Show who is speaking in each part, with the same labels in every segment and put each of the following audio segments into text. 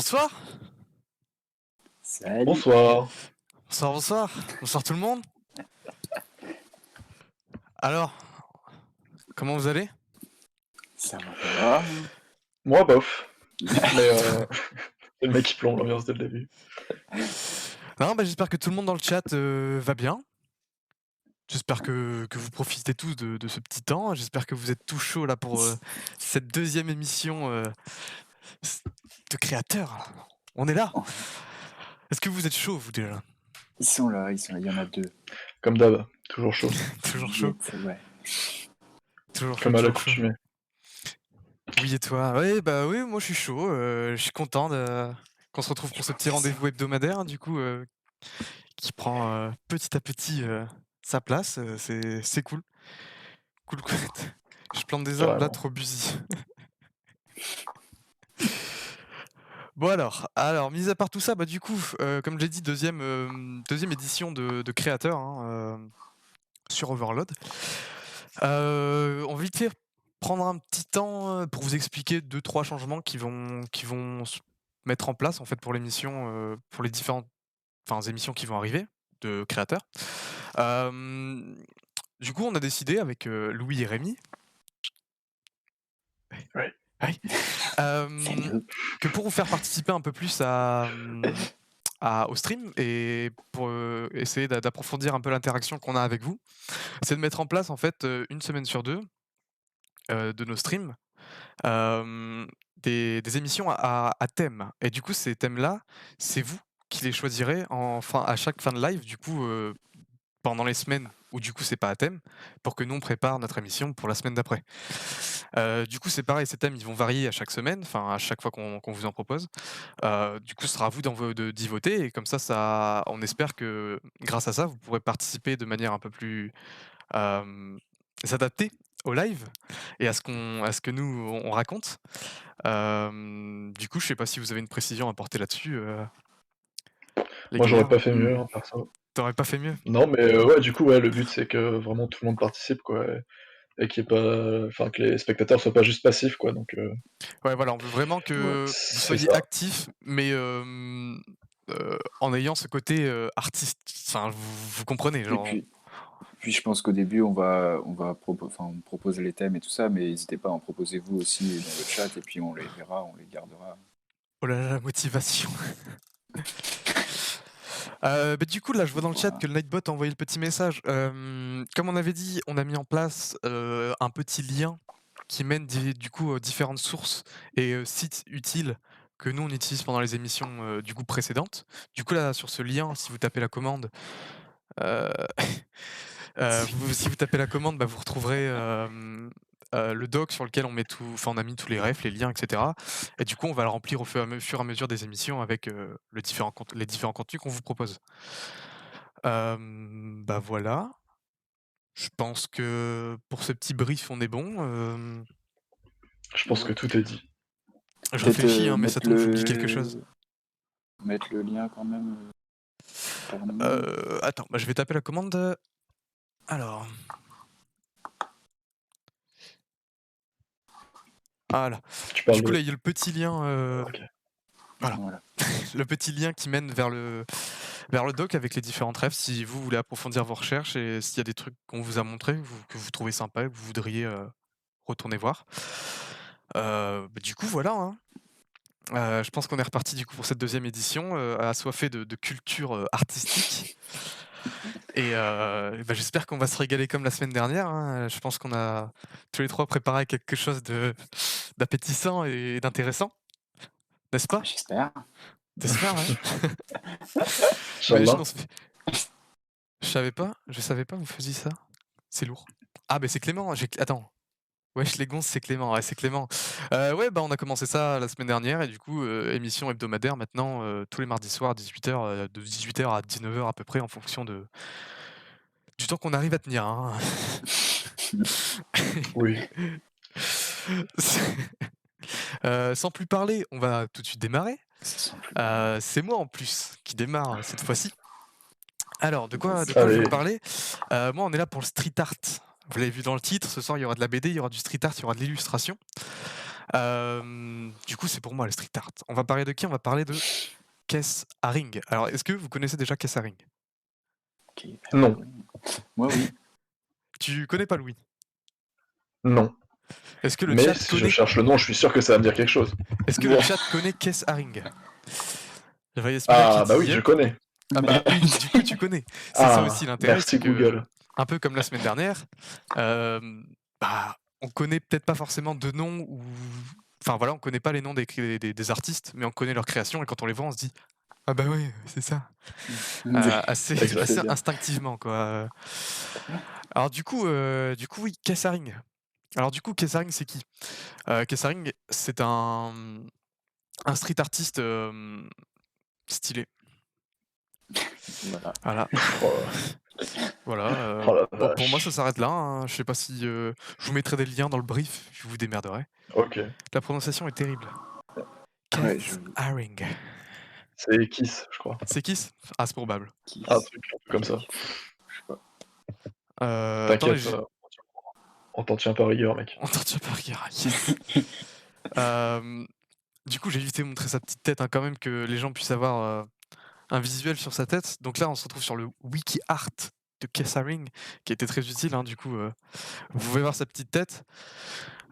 Speaker 1: Bonsoir,
Speaker 2: Salut,
Speaker 3: Bonsoir.
Speaker 1: bonsoir, bonsoir, bonsoir tout le monde. Alors, comment vous allez?
Speaker 2: ça va?
Speaker 3: Moi, bof. Mais c'est le mec qui plombe l'ambiance dès le début.
Speaker 1: Non, bah, j'espère que tout le monde dans le chat va bien. J'espère que vous profitez tous de ce petit temps. J'espère que vous êtes tous chauds là pour cette deuxième émission de créateurs. Là. On est là.
Speaker 2: Oh,
Speaker 1: Est-ce que vous êtes chaud, vous déjà?
Speaker 2: ils sont là, il y en a deux.
Speaker 3: Comme d'hab, toujours chaud.
Speaker 1: Toujours chaud,
Speaker 2: Juliette, ouais.
Speaker 1: toujours chaud,
Speaker 3: Comme à
Speaker 1: toujours chaud.
Speaker 3: l'accoutumée.
Speaker 1: Oui, et toi? Oui, bah oui, moi je suis chaud. Je suis content qu'on se retrouve pour ce petit rendez-vous hebdomadaire, du coup, qui prend petit à petit sa place. C'est cool. Cool, cool. Je plante des arbres là,
Speaker 3: Carrément.
Speaker 1: trop busy. Bon alors, mis à part tout ça, bah du coup, comme j'ai dit, deuxième édition de Créateur hein, sur Overload. On va vite fait prendre un petit temps pour vous expliquer 2-3 changements qui vont se mettre en place en fait pour l'émission, pour les différentes émissions qui vont arriver de Créateur. Du coup, on a décidé avec Louis et Rémi
Speaker 3: Ouais.
Speaker 1: ouais,
Speaker 2: Salut.
Speaker 1: que pour vous faire participer un peu plus au stream et pour essayer d'approfondir un peu l'interaction qu'on a avec vous, c'est de mettre en place en fait une semaine sur deux de nos streams des émissions à thème. Et du coup, ces thèmes-là, c'est vous qui les choisirez à chaque fin de live, du coup, pendant les semaines où du coup c'est pas à thème, pour que nous on prépare notre émission pour la semaine d'après. Du coup, c'est pareil, ces thèmes ils vont varier à chaque semaine, enfin à chaque fois qu'on vous en propose. Du coup, ce sera à vous d'y voter et comme ça, on espère que grâce à ça, vous pourrez participer de manière un peu plus s'adapter au live et à ce que nous on raconte. Du coup, je sais pas si vous avez une précision à apporter là-dessus, les
Speaker 3: Moi, j'aurais
Speaker 1: gaillards?
Speaker 3: pas fait mieux, hein, perso.
Speaker 1: Tu pas fait mieux?
Speaker 3: Non, mais ouais, du coup, ouais, le but, c'est que vraiment tout le monde participe, quoi, et qu'il y ait pas enfin, que les spectateurs soient pas juste passifs, quoi, donc
Speaker 1: Ouais, voilà, on veut vraiment
Speaker 2: Ouais.
Speaker 1: que vous
Speaker 3: c'est
Speaker 1: soyez
Speaker 3: ça.
Speaker 1: actifs, mais en ayant ce côté, artiste enfin, vous comprenez,
Speaker 2: Et
Speaker 1: genre
Speaker 2: puis je pense qu'au début, on propose les thèmes et tout ça, mais n'hésitez pas à en proposer vous aussi dans le chat, et puis on les verra, on les gardera.
Speaker 1: oh là là, la motivation. Bah, du coup, là, je vois dans le chat
Speaker 2: Voilà.
Speaker 1: que le Nightbot a envoyé le petit message. Comme on avait dit, on a mis en place, un petit lien qui mène du coup, aux différentes sources et sites utiles que nous, on utilise pendant les émissions, du coup, précédentes. Du coup, là, sur ce lien, si vous tapez la commande, heu si vous tapez la commande, bah, vous retrouverez, le doc sur lequel on a mis tous les refs, les liens et cetera et du coup, on va le remplir fur et à mesure des émissions avec, les différents contenus qu'on vous propose. Bah, voilà, je pense que pour ce petit brief, on est bon,
Speaker 3: Je pense que
Speaker 2: Ouais.
Speaker 3: tout est dit.
Speaker 1: je
Speaker 2: Peut-être
Speaker 1: réfléchis, hein, mais ça tombe, j'oublie quelque chose.
Speaker 2: mettre le lien quand même par nous.
Speaker 1: Attends, bah, je vais taper la commande, alors, voilà.
Speaker 3: Tu
Speaker 1: Du
Speaker 3: parles
Speaker 1: coup, là,
Speaker 3: de
Speaker 1: il y a le petit lien,
Speaker 3: OK.
Speaker 1: voilà.
Speaker 2: Voilà.
Speaker 1: Le petit lien qui mène vers le doc avec les différentes refs si vous voulez approfondir vos recherches et s'il y a des trucs qu'on vous a montrés, que vous trouvez sympa et que vous voudriez, retourner voir. Bah, du coup voilà, hein. Je pense qu'on est reparti du coup pour cette deuxième édition, assoiffé de culture, artistique et bah, j'espère qu'on va se régaler comme la semaine dernière, hein. Je pense qu'on a tous les 3 préparé quelque chose d'appétissant et d'intéressant, n'est-ce pas?
Speaker 2: J'espère.
Speaker 1: Tu ouais. Imagine
Speaker 3: Inch'Allah.
Speaker 1: on se fait je savais pas vous faisiez ça? C'est lourd. Ah beh, c'est Clément, attends. Wesh les gonzes, c'est Clément, ouais, c'est Clément. Ouais, bah, on a commencé ça la semaine dernière et du coup, émission hebdomadaire maintenant, tous les mardis soirs 18h, de 18h à 19h à peu près en fonction du temps qu'on arrive à tenir, hein.
Speaker 3: Oui.
Speaker 1: C'est sans plus parler, on va tout de suite démarrer.
Speaker 2: Sans plus parler.
Speaker 1: C'est moi en plus qui démarre cette fois-ci. Alors de quoi je vais
Speaker 3: Allez,
Speaker 1: vous parler? Moi, on est là pour le street art. Vous l'avez vu dans le titre, ce soir, il y aura de la BD, il y aura du street art, il y aura de l'illustration. Du coup, c'est pour moi le street art. On va parler de qui? On va parler de Keith Haring. Alors, est-ce que vous connaissez déjà Keith Haring?
Speaker 2: Ok.
Speaker 3: Non,
Speaker 2: Moi, oui.
Speaker 1: Tu connais pas Louis?
Speaker 3: non.
Speaker 1: Est-ce que le
Speaker 3: Mais
Speaker 1: chat
Speaker 3: si je
Speaker 1: connaît
Speaker 3: cherche le nom, je suis sûr que ça va me dire quelque chose.
Speaker 1: Est-ce que le chat connaît Keith Haring? Je voyais Smiley qui
Speaker 3: Ah, bah oui,
Speaker 1: dit
Speaker 3: je
Speaker 1: yep.
Speaker 3: connais.
Speaker 1: Ah bah oui, du coup tu connais. C'est ça aussi
Speaker 3: Ah,
Speaker 1: l'intérêt, c'est
Speaker 3: merci
Speaker 1: que,
Speaker 3: Google.
Speaker 1: un peu comme la semaine dernière, bah, on connaît peut-être pas forcément de noms ou enfin voilà, on connaît pas les noms des artistes, mais on connaît leurs créations et quand on les voit, on se dit: «Ah bah oui, c'est ça». Assez
Speaker 3: Exact.
Speaker 2: C'est bien.
Speaker 1: instinctivement quoi, Alors du coup oui, Keith Haring. Alors du coup, Keith Haring c'est qui? Keith Haring c'est un street artiste, stylé.
Speaker 2: Voilà.
Speaker 1: Voilà.
Speaker 3: Oh,
Speaker 1: Voilà,
Speaker 3: oh la
Speaker 1: pour moi ça
Speaker 3: vache.
Speaker 1: s'arrête là, hein. Je sais pas si, je vous mettrai des liens dans le brief, vous vous démerderez.
Speaker 3: Ok.
Speaker 1: La prononciation est terrible.
Speaker 2: Ouais,
Speaker 1: Keith Haring.
Speaker 3: C'est Kiss, je crois.
Speaker 1: C'est qui c Ah, c'est probable.
Speaker 3: Un truc un peu comme ça.
Speaker 2: Je sais pas.
Speaker 1: Attendez,
Speaker 3: T'inquiète, on t'en tient pas rigueur, mec.
Speaker 1: on t'en tient pas rigueur, yes. Hem, du coup, j'ai évité de montrer sa petite tête, hein, quand même, que les gens puissent avoir, un visuel sur sa tête. Donc là, on se retrouve sur le wiki art de Keith Haring, qui a été très utile, hein, du coup, vous pouvez voir sa petite tête.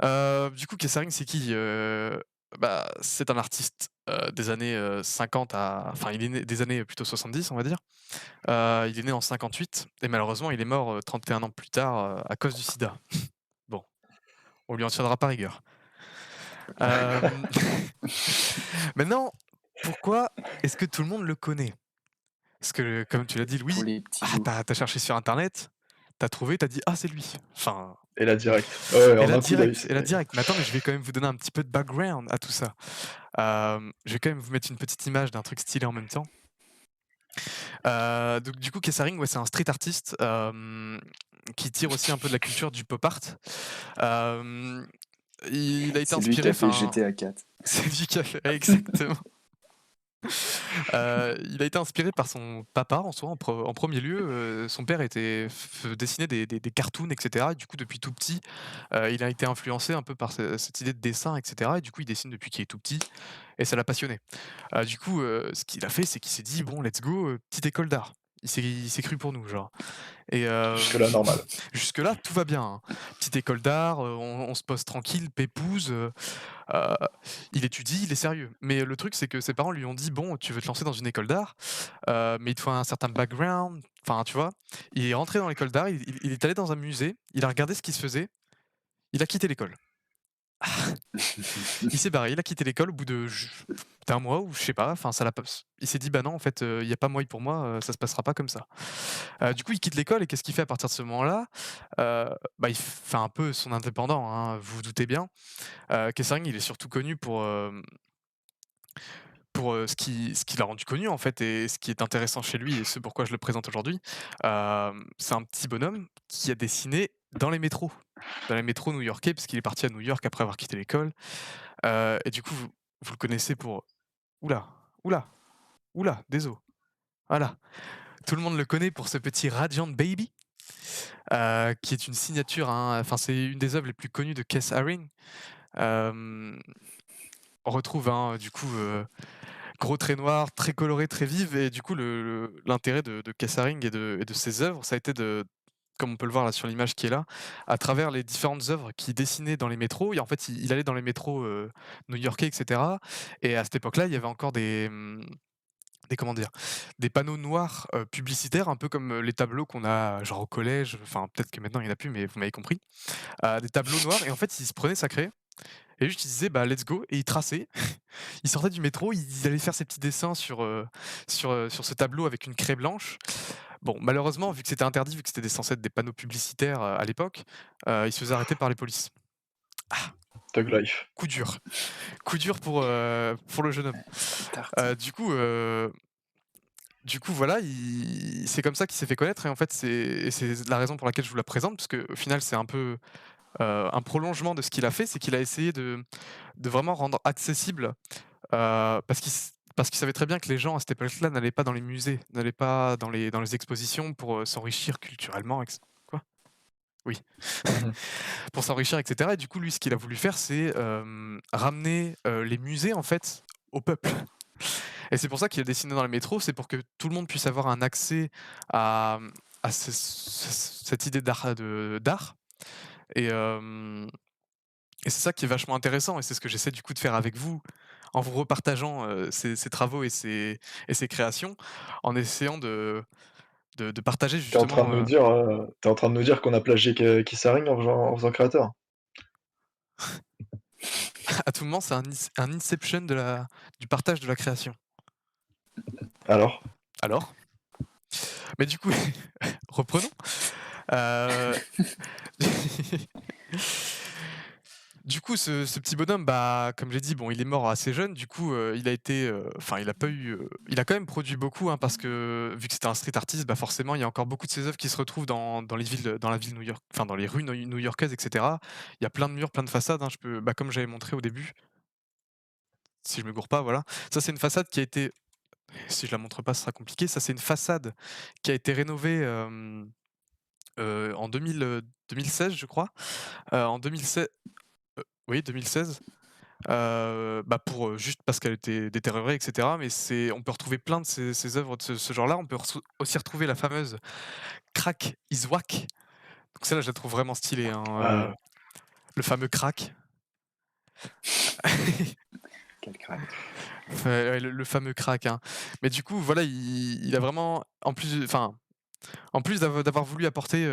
Speaker 1: Du coup, Keith Haring, c'est qui? Bah, c'est un artiste, des années, 50 à enfin, il est né des années plutôt 70, on va dire. Il est né en 58 et malheureusement, il est mort, 31 ans plus tard, à cause du sida. Bon, on lui en tiendra pas rigueur. Hem, maintenant, pourquoi est-ce que tout le monde le connaît? Parce que, comme tu l'as dit,
Speaker 2: Pour
Speaker 1: Louis,
Speaker 2: les petits loups.
Speaker 1: tu as cherché sur internet, tu as trouvé, tu as dit: «Ah, c'est lui». Enfin,
Speaker 3: Et là, direct. Ouais,
Speaker 1: et
Speaker 3: en
Speaker 1: là
Speaker 3: un coup d'œil,
Speaker 1: direct et là
Speaker 3: c'était.
Speaker 1: direct. Mais attends, mais je vais quand même vous donner un petit peu de background à tout ça. Je vais quand même vous mettre une petite image d'un truc stylé en même temps. Donc du coup, Keith Haring, ouais, c'est un street artiste, qui tire aussi un peu de la culture du pop art. Hem, il a été
Speaker 2: C'est lui qui
Speaker 1: inspiré,
Speaker 2: a fait
Speaker 1: enfin,
Speaker 2: GTA 4.
Speaker 1: c'est lui qui a fait exactement. Il a été inspiré par son papa en soi, en 1er lieu, son père dessinait des cartoons et cetera et du coup depuis tout petit, il a été influencé un peu par cette idée de dessin et cetera et du coup il dessine depuis qu'il est tout petit et ça l'a passionné. Du coup, ce qu'il a fait, c'est qu'il s'est dit: «Bon let's go, petite école d'art». Il s'est cru pour nous genre et
Speaker 3: Jusque-là, normal.
Speaker 1: jusque-là tout va bien, hein. Petite école d'art, on se pose tranquille, pépouze, Heu, il étudie, il est sérieux. Mais le truc, c'est que ses parents lui ont dit: «Bon, tu veux te lancer dans une école d'art, mais il te faut un certain background». Enfin, tu vois? Il est rentré dans l'école d'art, il est allé dans un musée, il a regardé ce qui se faisait, il a quitté l'école. Il s'est barré, il a quitté l'école au bout d'un mois ou je sais pas, enfin ça l'a pas il s'est dit: «Bah non, en fait, il y a pas moyen pour moi, ça se passera pas comme ça». Du coup, il quitte l'école et qu'est-ce qu'il fait à partir de ce moment-là? Bah, il fait un peu son indépendant, hein, vous vous doutez bien. Kesselring, il est surtout connu pour, ce qui l'a rendu connu en fait et ce qui est intéressant chez lui et ce pourquoi je le présente aujourd'hui, c'est un petit bonhomme qui a dessiné dans les métros new-yorkais puisqu'il est parti à New York après avoir quitté l'école, et du coup vous le connaissez pour oula, oula, oula, désolé, voilà. Tout le monde le connaît pour ce petit Radiant Baby, qui est une signature, hein, enfin c'est une des œuvres les plus connues de Keith Haring. Hem, on retrouve, hein, du coup, gros traits noirs, très colorés, très vives et du coup l'intérêt de Keith Haring et de ses œuvres, ça a été de comme on peut le voir là sur l'image qui est là, à travers les différentes œuvres qu'il dessinait dans les métros et en fait il allait dans les métros, new-yorkais et cetera et à cette époque-là, il y avait encore des comment dire? Des panneaux noirs, publicitaires un peu comme, les tableaux qu'on a genre au collège, enfin peut-être que maintenant il y en a plus mais vous m'avez compris. Des tableaux noirs et en fait il se prenait sa craie et juste il disait: «Bah let's go» et il traçait. Il sortait du métro, il allait faire ses petits dessins sur ce tableau avec une craie blanche. Bon, malheureusement, vu que c'était interdit, vu que c'était censé être des panneaux publicitaires, à l'époque, il se faisait arrêter par les polices. Ah,
Speaker 3: Thug Life.
Speaker 1: coup dur. Coup dur pour le jeune homme.
Speaker 2: Street art.
Speaker 1: Du coup voilà, c'est comme ça qu'il s'est fait connaître et en fait, c'est la raison pour laquelle je vous la présente parce qu'au final, c'est un peu, un prolongement de ce qu'il a fait. C'est qu'il a essayé de vraiment rendre accessible. Parce qu'il savait très bien que les gens à cette époque-là n'allaient pas dans les musées, n'allaient pas dans les expositions pour, s'enrichir culturellement et quoi? oui,
Speaker 3: Mmh.
Speaker 1: pour s'enrichir, et cetera, et du coup, lui, ce qu'il a voulu faire, c'est, ramener, les musées, en fait, au peuple. Et c'est pour ça qu'il a dessiné dans les métros, c'est pour que tout le monde puisse avoir un accès à, à cette idée d'art, et et c'est ça qui est vachement intéressant, et c'est ce que j'essaie du coup de faire avec vous, en vous repartageant, ces travaux et ces créations, en essayant de partager
Speaker 3: Tu en train de
Speaker 1: justement,
Speaker 3: nous dire, tu en train de nous dire qu'on a plagié Kissaring en faisant Créateur?
Speaker 1: à tout moment, c'est un inception du partage de la création.
Speaker 3: Alors?
Speaker 1: Alors? Mais du coup, reprenons. Heu, du coup, ce petit bonhomme, bah, comme j'ai dit, bon, il est mort assez jeune. Du coup, il a été, enfin, il a pas eu, il a quand même produit beaucoup, hein, parce que vu que c'était un street artist, bah, forcément, il y a encore beaucoup de ses œuvres qui se retrouvent dans les villes, dans la ville New York, enfin, dans les rues new-yorkaises, et cetera. Il y a plein de murs, plein de façades, hein. Je peux, bah, comme j'avais montré au début, si je me gourre pas, voilà. Ça, c'est une façade qui a été, si je la montre pas, ce sera compliqué. Ça, c'est une façade qui a été rénovée, en 2016, je crois. En 2016, oui, 2016, bah, pour, juste parce qu'elle était détériorée, et cetera, mais on peut retrouver plein de ces œuvres de ce genre-là. On peut aussi retrouver la fameuse Crack is Wack. Donc celle-là, je la trouve vraiment stylée, hein,
Speaker 3: Ah,
Speaker 1: le fameux crack.
Speaker 2: Quel crack.
Speaker 1: Ouais, le fameux crack, hein. Mais du coup, voilà, il a vraiment, en plus d'avoir voulu apporter,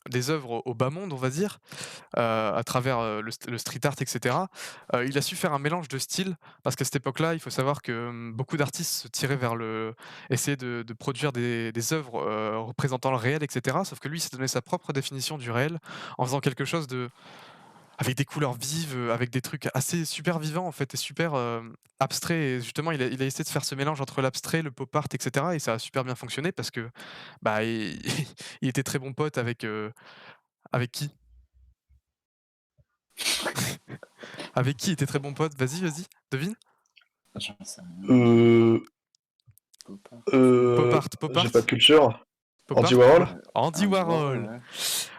Speaker 1: des œuvres au bas monde, on va dire, à travers, le street art, et cetera. Il a su faire un mélange de styles, parce qu'à cette époque-là, il faut savoir que, beaucoup d'artistes se tiraient vers essayer de produire des œuvres, représentant le réel, et cetera. Sauf que lui, il s'est donné sa propre définition du réel, en faisant quelque chose avec des couleurs vives, avec des trucs assez super vivants, en fait, et super, abstraits, et justement, il a essayé de faire ce mélange entre l'abstrait, le pop art, et cetera, et ça a super bien fonctionné parce que, bah, il il était très bon pote avec qui? Avec qui il était très bon pote? Vas-y, devine?
Speaker 2: J'en sais rien.
Speaker 3: heu,
Speaker 2: Pop art.
Speaker 1: Pop
Speaker 3: j'ai
Speaker 1: art?
Speaker 3: pas de culture.
Speaker 1: Pop
Speaker 3: Andy
Speaker 1: art?
Speaker 3: Warhol?
Speaker 1: Andy
Speaker 2: Andy Warhol,
Speaker 1: Warhol!
Speaker 2: ouais.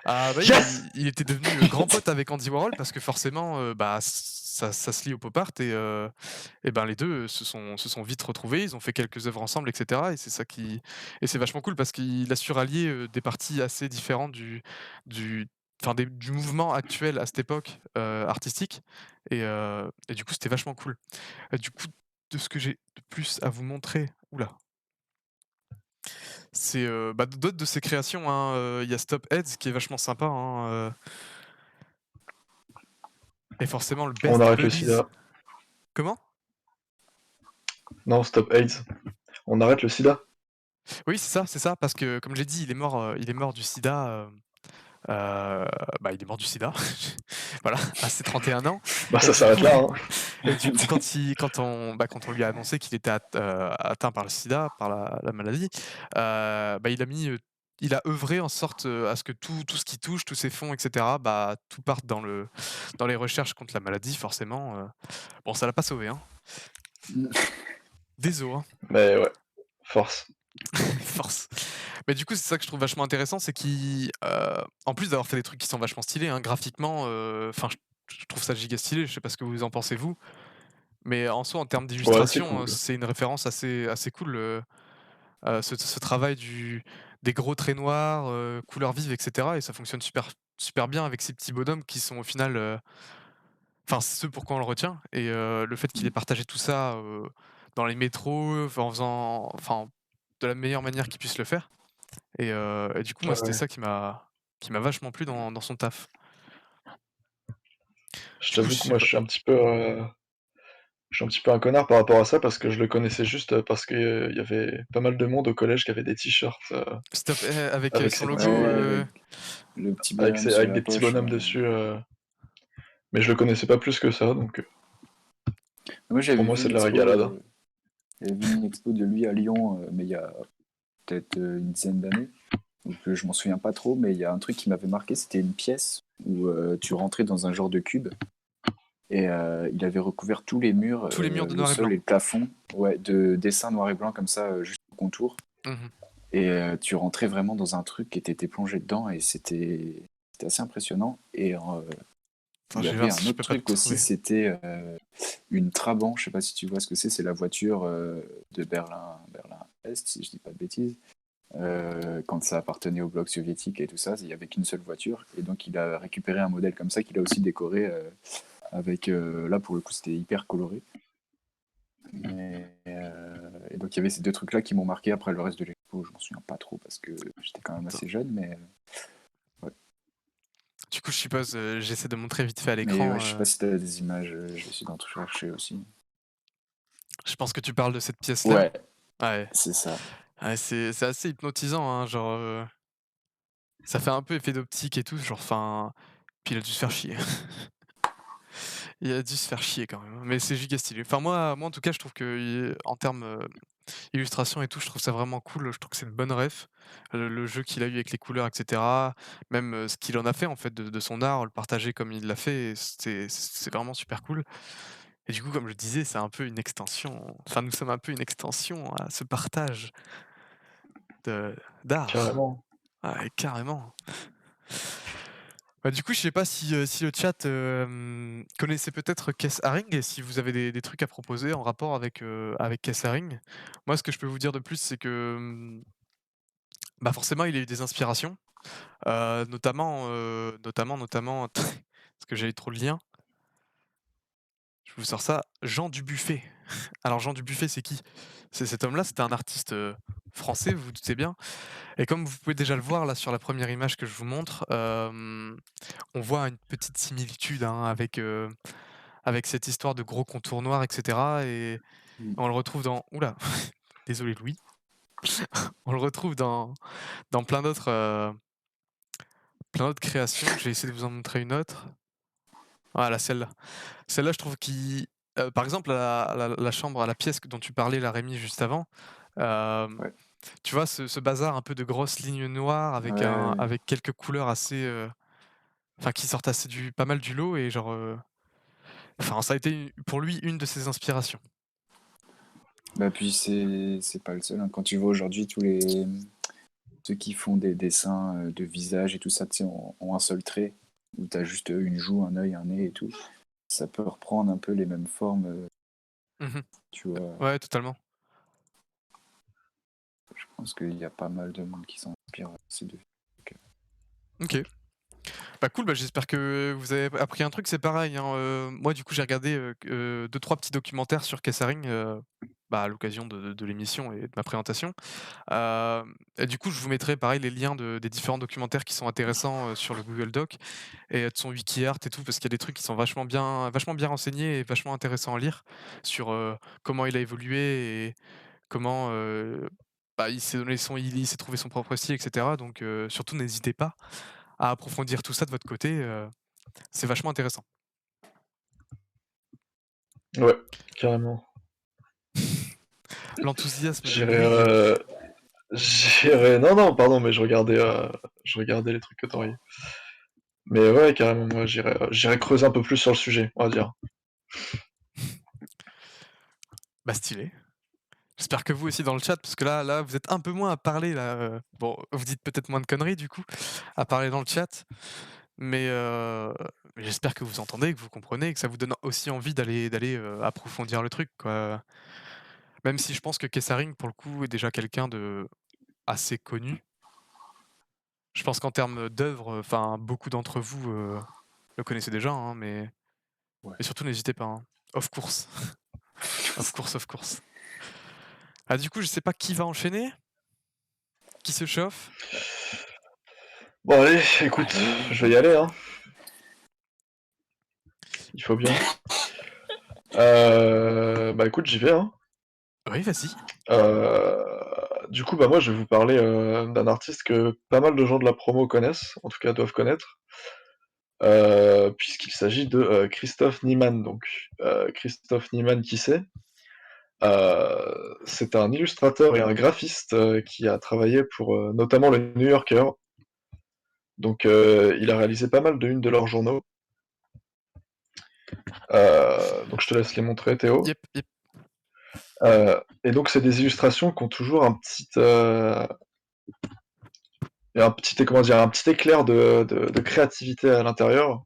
Speaker 1: Ah bah,
Speaker 3: Yes!
Speaker 1: il était devenu, grand pote avec Andy Warhol parce que forcément, bah, ça se lie au pop art, et ben, les 2 se sont vite retrouvés. Ils ont fait quelques œuvres ensemble, et cetera, et c'est ça qui et c'est vachement cool parce qu'il a su rallier, des parties assez différentes du du mouvement actuel à cette époque, artistique, et du coup, c'était vachement cool. Du coup, de ce que j'ai de plus à vous montrer, oula, c'est, bah, d'autres de ses créations, hein, il y a Stop Heads qui est vachement sympa, hein, et forcément le
Speaker 3: On
Speaker 1: Best
Speaker 3: arrête le
Speaker 1: Buddies.
Speaker 3: sida.
Speaker 1: Comment?
Speaker 3: Non, stop AIDS. On arrête le sida.
Speaker 1: Oui, c'est ça, parce que comme j'ai dit, il est mort du sida, bah, il est mort du sida, voilà, à ses 31 ans,
Speaker 3: Bah,
Speaker 1: et
Speaker 3: ça
Speaker 1: du
Speaker 3: s'arrête
Speaker 1: coup
Speaker 3: là, hein.
Speaker 1: et du coup, quand on lui a annoncé qu'il était atteint par le sida, par la maladie, bah, il a œuvré en sorte, à ce que tout ce qui touche, tous ses fonds, et cetera, bah, tout parte dans les recherches contre la maladie, forcément, bon, ça l'a pas sauvé, hein. Désolé, hein.
Speaker 3: Mais ouais, force.
Speaker 1: Force. Mais du coup, c'est ça que je trouve vachement intéressant, c'est en plus d'avoir fait des trucs qui sont vachement stylés, hein, graphiquement, enfin, je trouve ça giga stylé, je sais pas ce que vous en pensez vous, mais en soi, en termes
Speaker 3: Ouais, c'est
Speaker 1: d'illustration,
Speaker 3: cool.
Speaker 1: c'est une référence assez cool, ce travail des gros traits noirs, couleurs vives, et cetera, et ça fonctionne super bien avec ces petits bonhommes qui sont au final, enfin, c'est ce pourquoi on le retient, et le fait qu'il ait partagé tout ça, dans les métros, enfin, de la meilleure manière qu'il puisse le faire. Et du coup, moi,
Speaker 3: Ouais,
Speaker 1: c'était
Speaker 3: ouais.
Speaker 1: ça qui m'a vachement plu dans son taf.
Speaker 3: Je
Speaker 1: Du coup, je
Speaker 3: t'avoue que
Speaker 1: sais
Speaker 3: moi,
Speaker 1: pas,
Speaker 3: je suis un petit peu un connard par rapport à ça parce que je le connaissais juste parce que, il y avait pas mal de monde au collège qui avait des t-shirts,
Speaker 1: Stop avec,
Speaker 3: avec
Speaker 1: son
Speaker 3: ces
Speaker 1: logo,
Speaker 3: petits,
Speaker 2: Ouais, avec le petit bonhomme sur
Speaker 3: avec
Speaker 2: la
Speaker 3: des petits
Speaker 2: poche,
Speaker 3: bonhommes
Speaker 2: là.
Speaker 3: dessus, mais je le connaissais pas plus que ça, donc
Speaker 2: Moi,
Speaker 3: pour
Speaker 2: j'avais
Speaker 3: moi,
Speaker 2: vu
Speaker 3: c'est
Speaker 2: une
Speaker 3: de la
Speaker 2: expo,
Speaker 3: régalade.
Speaker 2: j'avais vu une expo de lui à Lyon, mais il y a peut-être une dizaine d'années. Donc, je m'en souviens pas trop, mais il y a un truc qui m'avait marqué, c'était une pièce où tu rentrais dans un genre de cube et il avait recouvert tous les murs,
Speaker 1: tous les murs de
Speaker 2: le
Speaker 1: noir et
Speaker 2: sol
Speaker 1: blanc.
Speaker 2: et le plafond, ouais, de dessins noir et blanc comme ça, juste au contour.
Speaker 1: Mmh.
Speaker 2: Et tu rentrais vraiment dans un truc et t'étais plongé dedans et c'était assez impressionnant. Et
Speaker 1: Attends,
Speaker 2: il y
Speaker 1: je vais
Speaker 2: avait
Speaker 1: voir
Speaker 2: un
Speaker 1: si je
Speaker 2: autre
Speaker 1: peux pas le
Speaker 2: truc aussi,
Speaker 1: trouver.
Speaker 2: c'était une Trabant. Je sais pas si tu vois ce que c'est la voiture de Berlin-Est, si je dis pas de bêtises. Quand ça appartenait au bloc soviétique et tout ça, il n'y avait qu'une seule voiture. Et donc il a récupéré un modèle comme ça qu'il a aussi décoré avec... là pour le coup c'était hyper coloré. Et donc il y avait ces deux trucs-là qui m'ont marqué. Après le reste de l'expo, je m'en souviens pas trop parce que j'étais quand même
Speaker 1: Attends.
Speaker 2: assez jeune. Ouais.
Speaker 1: Du coup, je suppose, j'essaie de montrer vite fait à
Speaker 2: Mais ouais,
Speaker 1: l'écran.
Speaker 2: je sais pas si t'as des images, je vais essayer d'en chercher aussi.
Speaker 1: Je pense que tu parles de cette pièce-là.
Speaker 2: Ouais,
Speaker 1: Ouais.
Speaker 2: c'est ça.
Speaker 1: Ouais, c'est assez hypnotisant, hein, genre, ça fait un peu effet d'optique et tout, genre, enfin, puis il a dû se faire chier. Il a dû se faire chier quand même, hein, mais c'est giga stylé. Enfin moi en tout cas, je trouve que, en termes, illustration et tout, je trouve ça vraiment cool, je trouve que c'est une bonne ref. Le jeu qu'il a eu avec les couleurs et cetera, même, ce qu'il en a fait en fait de son art, le partager comme il l'a fait, c'est vraiment super cool et du coup, comme je disais, c'est un peu une extension, enfin nous sommes un peu une extension à ce partage de d'art.
Speaker 3: Carrément.
Speaker 1: Ouais, carrément. Bah, du coup, je sais pas si le chat, connaissait peut-être Keith Haring et si vous avez des trucs à proposer en rapport avec Keith Haring. Moi, ce que je peux vous dire de plus, c'est que, bah, forcément, il a eu des inspirations, notamment parce que j'avais trop de liens. Je vous sors ça, Jean Dubuffet. Alors Jean Dubuffet, c'est qui? C'est cet homme-là, c'était un artiste, français, vous vous doutez bien et comme vous pouvez déjà le voir là sur la première image que je vous montre, on voit une petite similitude, hein, avec cette histoire de gros contours noirs et cetera et
Speaker 2: Mm.
Speaker 1: on le retrouve dans ouh là, désolé Louis. On le retrouve dans plein d'autres créations. Je vais essayer de vous en montrer une autre. Voilà, celle-là. Celle-là, je trouve par exemple, la chambre, la pièce dont tu parlais, la Rémi, juste avant, hem,
Speaker 2: Ouais.
Speaker 1: tu vois ce bazar un peu de grosses lignes noires
Speaker 2: Ouais.
Speaker 1: avec quelques couleurs assez, enfin qui sortent assez pas mal du lot et genre, enfin ça a été pour lui une de ses inspirations.
Speaker 2: Bah puis c'est pas le seul, hein. Quand tu vois aujourd'hui ceux qui font des dessins de visage et tout ça, tu sais, ont un seul trait, où t'as juste une joue, un œil, un nez et tout. Ça peut reprendre un peu les mêmes formes,
Speaker 1: Mmh.
Speaker 2: tu vois.
Speaker 1: Ouais, totalement.
Speaker 2: Je pense qu'il y a pas mal de monde qui s'inspire de ces deux.
Speaker 1: OK. Bah, cool, bah, j'espère que vous avez appris un truc. C'est pareil, hein, moi, du coup, j'ai regardé, 2-3 petits documentaires sur Kesharing, bah, à l'occasion de l'émission et de ma présentation. Et du coup, je vous mettrai pareil les liens des différents documentaires qui sont intéressants, sur le Google Doc et de son WikiArt et tout, parce qu'il y a des trucs qui sont vachement bien renseignés et vachement intéressants à lire sur, comment il a évolué et comment, bah, il s'est trouvé son propre style et cetera. Donc, surtout n'hésitez pas à approfondir tout ça de votre côté, c'est vachement intéressant.
Speaker 3: Ouais, carrément.
Speaker 1: L'enthousiasme de
Speaker 3: J'irais,
Speaker 1: Louis,
Speaker 3: non, non, pardon, mais je regardais les trucs que tu. Mais ouais, carrément, moi, j'irais creuser un peu plus sur le sujet, on va dire.
Speaker 1: bah, stylé. J'espère que vous aussi dans le chat, parce que là, vous êtes un peu moins à parler là, bon, vous dites peut-être moins de conneries du coup, à parler dans le chat, mais j'espère que vous entendez, que vous comprenez, que ça vous donne aussi envie d'aller, approfondir le truc, quoi. Même si je pense que Kesharing, pour le coup, est déjà quelqu'un de assez connu. Je pense qu'en termes d'œuvres, enfin, beaucoup d'entre vous, le connaissez déjà, hein,
Speaker 2: Ouais.
Speaker 1: mais surtout n'hésitez pas, hein. Of course, of course, of course. Ah du coup, je sais pas qui va enchaîner? Qui se chauffe?
Speaker 3: Bon, allez, écoute,
Speaker 2: Allez,
Speaker 3: je vais y aller, hein. Il faut bien. Bah écoute, j'y vais, hein.
Speaker 1: Oui, vas-y.
Speaker 3: Euh, du coup, bah moi, je vais vous parler d'un artiste que pas mal de gens de la promo connaissent, en tout cas doivent connaître, puisqu'il s'agit de Christophe Niemann. Donc, Christophe Niemann, qui c'est? C'est un illustrateur et un graphiste qui a travaillé pour notamment le New Yorker. Donc, il a réalisé pas mal de unes de leurs journaux. Donc, je te laisse les montrer, Théo.
Speaker 1: Yep, yep.
Speaker 3: Et donc, c'est des illustrations qui ont toujours y a comment dire, un petit éclair de créativité à l'intérieur,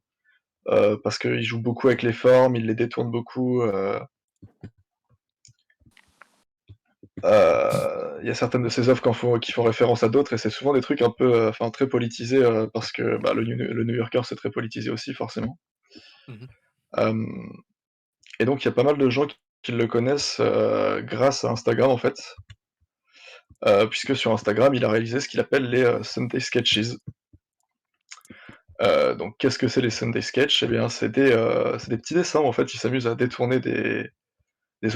Speaker 3: parce qu'il joue beaucoup avec les formes, il les détourne beaucoup. Il y a certaines de ses œuvres qui font référence à d'autres, et c'est souvent des trucs un peu, enfin très politisés, parce que bah, le New Yorker c'est très politisé aussi, forcément.
Speaker 1: Mmh.
Speaker 3: Euh, et donc il y a pas mal de gens qui le connaissent grâce à Instagram en fait, puisque sur Instagram il a réalisé ce qu'il appelle les Sunday Sketches. Donc qu'est-ce que c'est les Sunday Sketch? Eh bien c'est des petits dessins en fait, il s'amuse à détourner des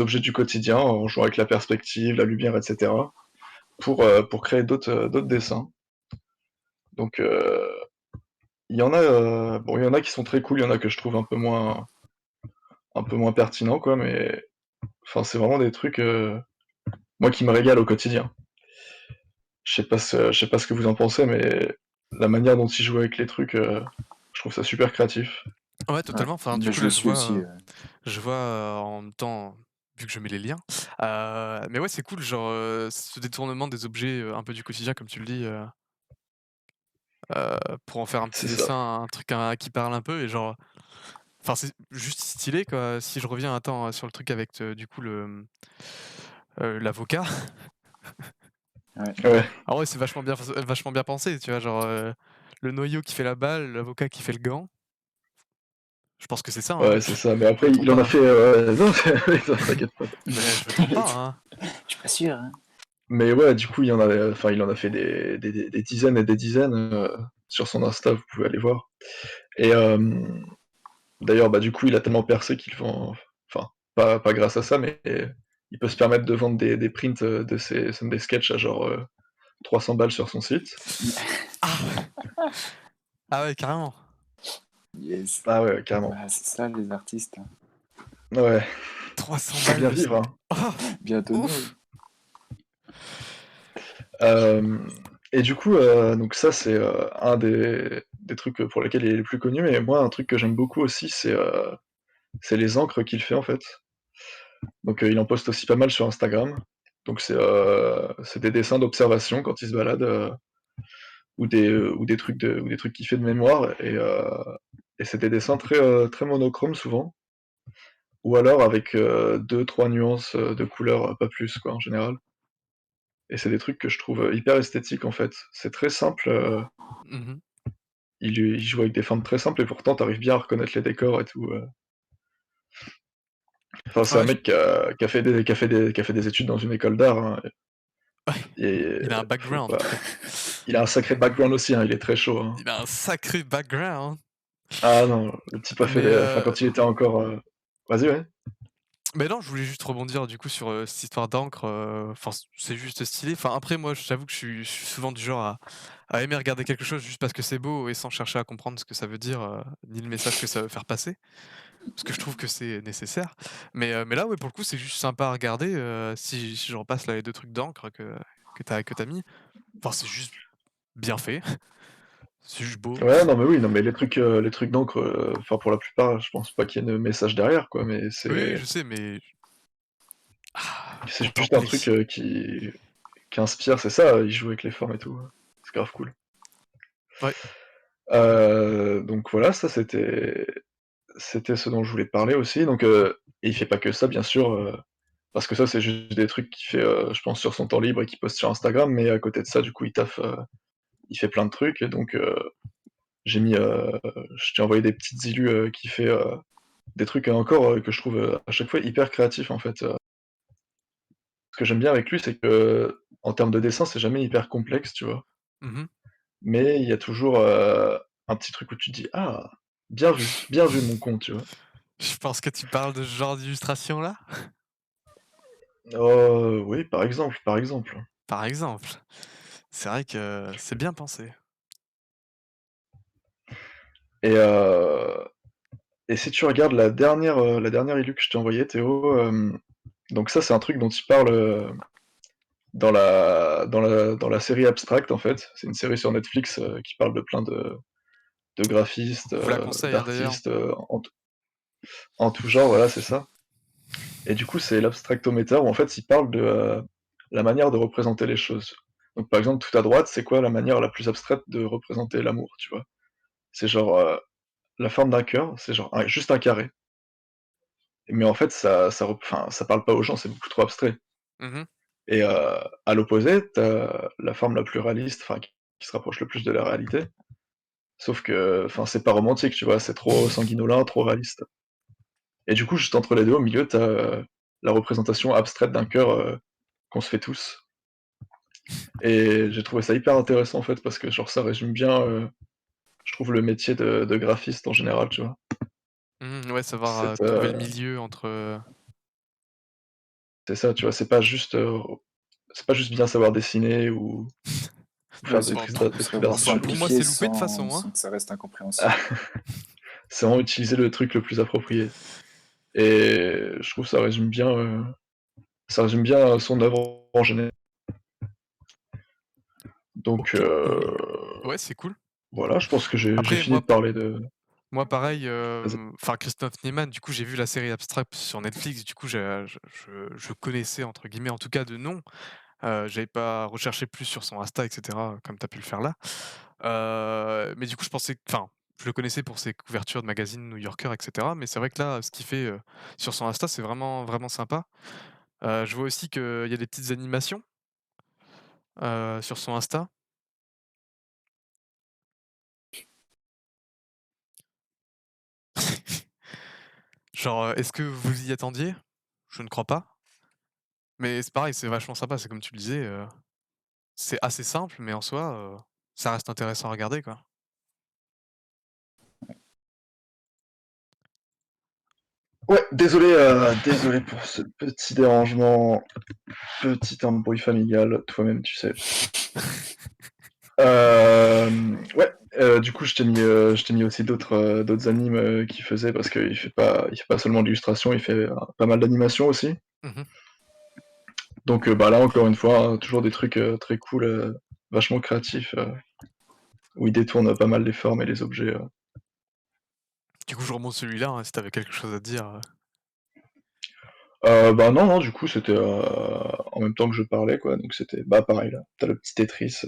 Speaker 3: objets du quotidien en jouant avec la perspective, la lumière, etc. Pour créer d'autres dessins. Donc il y en a, bon, il y en a qui sont très cool, il y en a que je trouve un peu moins pertinents, quoi, mais enfin, c'est vraiment des trucs, moi, qui me régalent au quotidien. Je sais pas ce que vous en pensez, mais la manière dont il joue avec les trucs, je trouve ça super créatif.
Speaker 1: Ouais,
Speaker 2: Ouais.
Speaker 1: totalement. Enfin, du
Speaker 2: Mais
Speaker 1: coup,
Speaker 2: je
Speaker 1: là,
Speaker 2: le suis aussi.
Speaker 1: je vois, en même temps, vu que je mets les liens, mais ouais, c'est cool, genre, ce détournement des objets, un peu du quotidien, comme tu le dis, pour en faire un petit
Speaker 3: C'est ça.
Speaker 1: dessin, un truc, qui parle un peu et genre enfin, c'est juste stylé, quoi. Si je reviens, attends, sur le truc avec, du coup, l'avocat.
Speaker 2: Ouais.
Speaker 3: Ouais,
Speaker 1: Ah ouais, c'est vachement bien pensé, tu vois? Genre, le noyau qui fait la balle, l'avocat qui fait le gant. Je pense que c'est ça, hein?
Speaker 3: ouais, c'est ça. Mais
Speaker 1: Je me
Speaker 3: après,
Speaker 1: trompe
Speaker 3: il en a
Speaker 1: pas, hein?
Speaker 3: fait, non, oui, non, t'inquiète pas.
Speaker 1: Mais je me trompe pas, hein?
Speaker 2: Je suis pas sûr. Hein.
Speaker 3: Mais ouais, du coup, il en a fait des dizaines et des dizaines sur son Insta, vous pouvez aller voir. Et d'ailleurs, bah, du coup, il a tellement percé qu'il vend. Enfin, pas grâce à ça, mais il peut se permettre de vendre des prints de ses Sunday Sketch à genre 300 balles sur son site.
Speaker 1: Ah! Ah ouais, carrément.
Speaker 2: Yes.
Speaker 3: Ah ouais, carrément.
Speaker 2: Bah, c'est ça les artistes. Hein.
Speaker 3: Ouais,
Speaker 1: 300
Speaker 3: faut
Speaker 1: balles
Speaker 3: bien
Speaker 1: le
Speaker 3: vivre,
Speaker 1: Sunday.
Speaker 3: hein.
Speaker 1: Oh!
Speaker 2: Bientôt Noël.
Speaker 1: Ouf!
Speaker 3: Euh, et du coup, donc ça, c'est un des trucs pour lesquels il est le plus connu. Mais moi, un truc que j'aime beaucoup aussi, c'est les encres qu'il fait en fait. Donc il en poste aussi pas mal sur Instagram. Donc c'est des dessins d'observation quand il se balade, ou des trucs qu'il fait de mémoire. Et c'est des dessins très monochromes souvent. Ou alors avec deux, trois nuances de couleurs, pas plus quoi en général. Et c'est des trucs que je trouve hyper esthétiques en fait. C'est très simple,
Speaker 1: Mmh.
Speaker 3: il joue avec des formes très simples et pourtant t'arrives bien à reconnaître les décors et tout. Enfin, c'est un
Speaker 1: Ouais,
Speaker 3: mec qui a fait des études dans une école d'art, hein,
Speaker 1: ouais,
Speaker 3: et
Speaker 1: il a un
Speaker 3: faut
Speaker 1: background.
Speaker 3: pas. Il a un sacré background aussi, hein, il est très chaud, hein.
Speaker 1: Il a un sacré background.
Speaker 3: Ah non, le type a fait
Speaker 1: Mais,
Speaker 3: des. Enfin, quand il était encore. Vas-y, ouais.
Speaker 1: mais non, je voulais juste rebondir du coup sur, cette histoire d'encre, enfin, c'est juste stylé. Enfin, après moi, j'avoue que je suis souvent du genre à aimer regarder quelque chose juste parce que c'est beau et sans chercher à comprendre ce que ça veut dire, ni le message que ça veut faire passer. Parce que je trouve que c'est nécessaire. Mais là, ouais, pour le coup, c'est juste sympa à regarder, si je repasse là les 2 trucs d'encre que tu mis. Enfin, c'est juste bien fait, c'est juste beau.
Speaker 3: Ouais, non, mais oui, non, mais les trucs d'encre, enfin, pour la plupart, je pense pas qu'il y ait de message derrière, quoi, mais
Speaker 1: Oui, oui, je sais, mais
Speaker 3: c'est juste un
Speaker 1: contempler.
Speaker 3: truc qui inspire, c'est ça, il joue avec les formes et tout. C'est grave cool.
Speaker 1: Ouais.
Speaker 3: Donc voilà, ça c'était ce dont je voulais parler aussi. Donc, et il fait pas que ça, bien sûr, parce que ça, c'est juste des trucs qu'il fait, je pense, sur son temps libre et qu'il poste sur Instagram, mais à côté de ça, du coup, il fait plein de trucs, et donc, j'ai mis, je t'ai envoyé des petites illus qui fait des trucs encore que je trouve à chaque fois hyper créatifs en fait. Ce que j'aime bien avec lui, c'est que en termes de dessin, c'est jamais hyper complexe, tu vois.
Speaker 1: Mmh.
Speaker 3: Mais il y a toujours un petit truc où tu te dis ah, bien vu mon con, tu vois.
Speaker 1: Je pense que tu parles de ce genre d'illustration-là?
Speaker 3: Oh oui, par exemple.
Speaker 1: Par exemple. C'est vrai que c'est bien pensé.
Speaker 3: Et, et si tu regardes la dernière illu que je t'ai envoyée, Théo, donc ça c'est un truc dont il parle dans la série Abstract en fait. C'est une série sur Netflix qui parle de plein de graphistes,
Speaker 1: On vous la conseille, hein, d'ailleurs.
Speaker 3: d'artistes en tout genre, voilà, c'est ça. Et du coup, c'est l'abstractometer où en fait il parle de la manière de représenter les choses. Donc par exemple, tout à droite, c'est quoi la manière la plus abstraite de représenter l'amour, tu vois? C'est genre, la forme d'un cœur, c'est genre juste un carré. Mais en fait, ça parle pas aux gens, c'est beaucoup trop abstrait.
Speaker 1: Mmh.
Speaker 3: Et à l'opposé, t'as la forme la plus réaliste, enfin qui se rapproche le plus de la réalité, sauf que, enfin, c'est pas romantique, tu vois? C'est trop sanguinolent, trop réaliste. Et du coup, juste entre les 2, au milieu, t'as la représentation abstraite d'un cœur, qu'on se fait tous. Et j'ai trouvé ça hyper intéressant, en fait, parce que genre ça résume bien, je trouve le métier de graphiste en général, tu vois?
Speaker 1: Mmh, ouais, savoir,
Speaker 3: Cette,
Speaker 1: trouver le milieu entre,
Speaker 3: c'est ça, tu vois? C'est pas juste bien savoir dessiner ou
Speaker 2: Ouais,
Speaker 3: faire
Speaker 2: c'est
Speaker 1: bon,
Speaker 3: des
Speaker 2: c'est
Speaker 3: trucs
Speaker 2: vraiment
Speaker 3: d'arts
Speaker 1: bon, pour moi,
Speaker 3: visuels.
Speaker 2: simplifié
Speaker 1: c'est loupé de
Speaker 2: sans,
Speaker 1: façon, hein.
Speaker 2: sans que ça reste
Speaker 3: Ah,
Speaker 2: incompréhensible.
Speaker 3: c'est vraiment utiliser le truc le plus approprié. Et je trouve ça résume bien son œuvre en général. Donc
Speaker 1: OK et ouais, c'est cool.
Speaker 3: voilà, je pense que j'ai
Speaker 1: Après
Speaker 3: fini de parler de
Speaker 1: moi pareil,
Speaker 3: vas-y.
Speaker 1: enfin Christophe Niemann, du coup, j'ai vu la série Abstract sur Netflix, du coup, je «connaissais» entre guillemets, en tout cas de nom. J'avais pas recherché plus sur son Insta et cetera, comme tu as pu le faire là. Mais du coup, je pensais enfin, je le connaissais pour ses couvertures de magazines New Yorker et cetera, mais c'est vrai que là, ce qu'il fait, sur son Insta, c'est vraiment, vraiment sympa. Je vois aussi qu'il y a des petites animations, sur son Insta. Genre, est-ce que vous y attendiez? Je ne crois pas, mais c'est pareil, c'est vachement sympa, c'est comme tu le disais, c'est assez simple, mais en soi, ça reste intéressant à regarder, quoi.
Speaker 3: Ouais, désolé pour ce petit dérangement, petit embrouille familial, toi-même tu sais. Ouais, du coup je t'ai mis aussi d'autres animes, qu'il faisait parce qu'il fait pas seulement de l'illustration, il fait, pas mal d'animation aussi.
Speaker 1: Mmh.
Speaker 3: Donc bah, là encore une fois, hein, toujours des trucs, très cool, vachement créatifs, où il détourne pas mal les formes et les objets.
Speaker 1: Du coup, je remonte celui-là, hein, si tu avais quelque chose à dire,
Speaker 3: Bah non, non, du coup c'était, en même temps que je parlais quoi, donc c'était bah pareil là, tu le petit Tetris,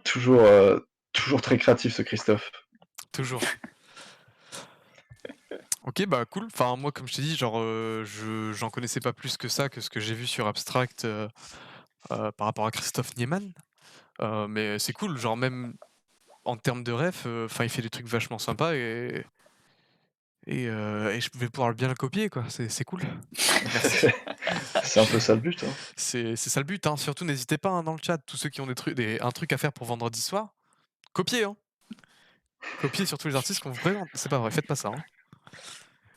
Speaker 3: toujours, toujours très créatif ce Christophe.
Speaker 1: toujours. OK, bah, cool. Enfin, moi, comme je t'ai dit, genre, j'en connaissais pas plus que ça, que ce que j'ai vu sur Abstract, par rapport à Christophe Niemann. Mais c'est cool, genre même en termes de ref, enfin, il fait des trucs vachement sympas et je vais pouvoir bien le copier, quoi. C'est cool. Merci.
Speaker 3: C'est un peu ça le but, hein.
Speaker 1: C'est ça le but, hein. Surtout n'hésitez pas, hein, dans le chat, tous ceux qui ont un truc à faire pour vendredi soir, copiez, hein. Copiez sur tous les artistes qu'on vous présente. C'est pas vrai, faites pas ça, hein.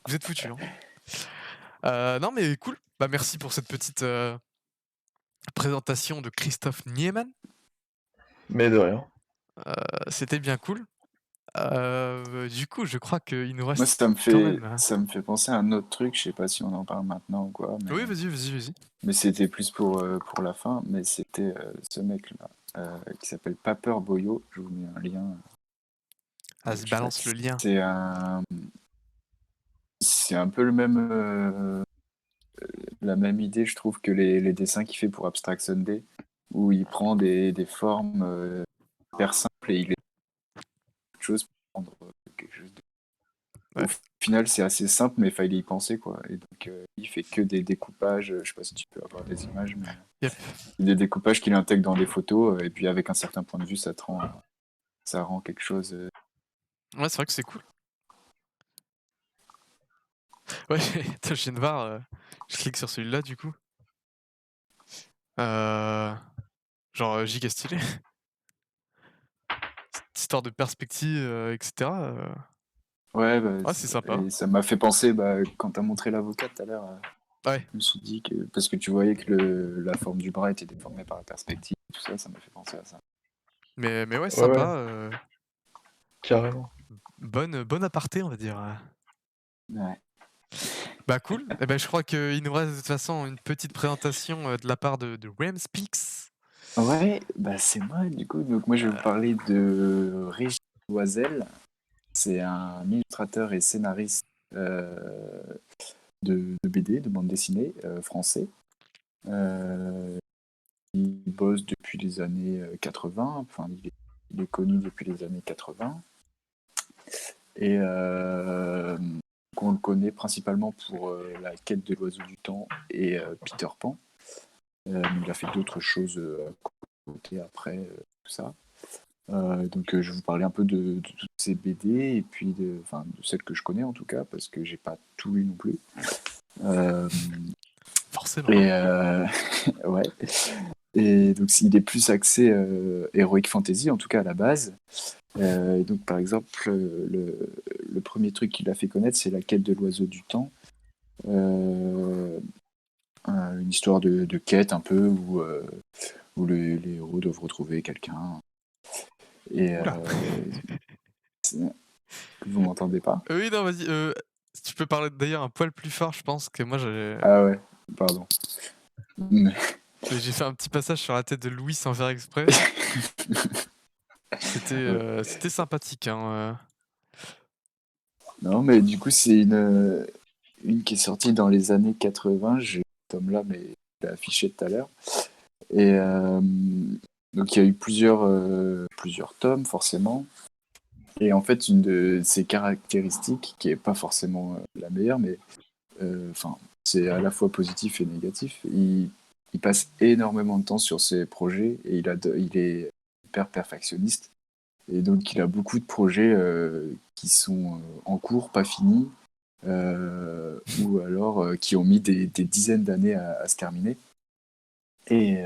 Speaker 1: Vous êtes foutus, hein. Non mais cool. Bah, merci pour cette petite, présentation de Christophe Niemann.
Speaker 3: Mais de rien.
Speaker 1: C'était bien cool. Du coup, je crois qu'il nous
Speaker 2: Moi,
Speaker 1: reste quand même,
Speaker 2: ça me fait penser à un autre truc, je sais pas si on en parle maintenant ou quoi,
Speaker 1: oui, vas-y, vas-y, vas-y.
Speaker 2: mais c'était plus pour la fin, mais c'était ce mec-là, qui s'appelle Paper Boyo, je vous mets un lien,
Speaker 1: Vas-y,
Speaker 2: je sais pas
Speaker 1: balance
Speaker 2: qui
Speaker 1: le lien.
Speaker 2: c'est un peu la même idée, je trouve, que les dessins qu'il fait pour Abstract Sunday, où il prend des formes hyper simples et il est quelque chose pour rendre quelque chose de...
Speaker 1: Ouais.
Speaker 2: Au final, c'est assez simple, mais il fallait y penser, quoi. Et donc, il fait que des découpages, je sais pas si tu peux avoir des images, mais
Speaker 1: Yep.
Speaker 2: des découpages qu'il intègre dans des photos, et puis avec un certain point de vue, ça rend quelque chose...
Speaker 1: Ouais, c'est vrai que c'est cool. Ouais, attends, je viens de voir, je clique sur celui-là, du coup. Heu, genre, giga stylé. Cette histoire de perspective, et cetera,
Speaker 2: Ouais, bah,
Speaker 1: ouais, c'est sympa.
Speaker 2: et ça m'a fait penser, bah, quand t'as montré l'avocat tout à l'heure,
Speaker 1: Ouais,
Speaker 2: je me suis dit que... Parce que tu voyais que la forme du bras était déformée par la perspective, tout ça, ça m'a fait penser à ça.
Speaker 1: mais ouais,
Speaker 3: Ouais, ouais,
Speaker 1: sympa,
Speaker 3: carrément.
Speaker 1: bonne aparté, on va dire,
Speaker 2: Ouais.
Speaker 1: Bah, cool. Et ben, je crois qu'il nous reste de toute façon une petite présentation, de la part de Ramspeaks.
Speaker 2: Ouais, bah c'est moi du coup. Donc moi je vais vous parler de Régis Loisel. C'est un illustrateur et scénariste de BD, de bande dessinée français. Euh, bosse depuis les années 80, enfin il est connu depuis les années 80. Et qu'on le connaît principalement pour La Quête de l'Oiseau du Temps et Peter Pan. Mais il a fait d'autres choses à côté après, tout ça. Donc je vais vous parler un peu de toutes ces BD et puis de celles que je connais en tout cas, parce que j'ai pas tout lu non plus.
Speaker 1: Forcément.
Speaker 2: Et ouais. Et donc il est plus axé Heroic Fantasy, en tout cas à la base. Et donc par exemple, le premier truc qu'il a fait connaître, c'est La Quête de l'Oiseau du Temps. Une histoire de quête un peu où les héros doivent retrouver quelqu'un. Et
Speaker 1: Oula.
Speaker 2: vous m'entendez pas?
Speaker 1: Oui, non, vas-y. Si tu peux parler d'ailleurs un poil plus fort, je pense que moi
Speaker 2: Ah ouais, pardon.
Speaker 1: j'ai fait un petit passage sur la tête de Louis sans faire exprès. C'était sympathique, hein.
Speaker 2: Non, mais du coup, c'est une qui est sortie dans les années 80. J'ai ce tome-là, mais je l'ai affiché tout à l'heure. Et donc, il y a eu plusieurs tomes, forcément. Et en fait, une de ses caractéristiques, qui est pas forcément la meilleure, mais enfin, c'est à la fois positif et négatif. Il passe énormément de temps sur ses projets et il est hyper perfectionniste. Et donc, il a beaucoup de projets qui sont en cours, pas finis, ou alors qui ont mis des dizaines d'années à se terminer. Et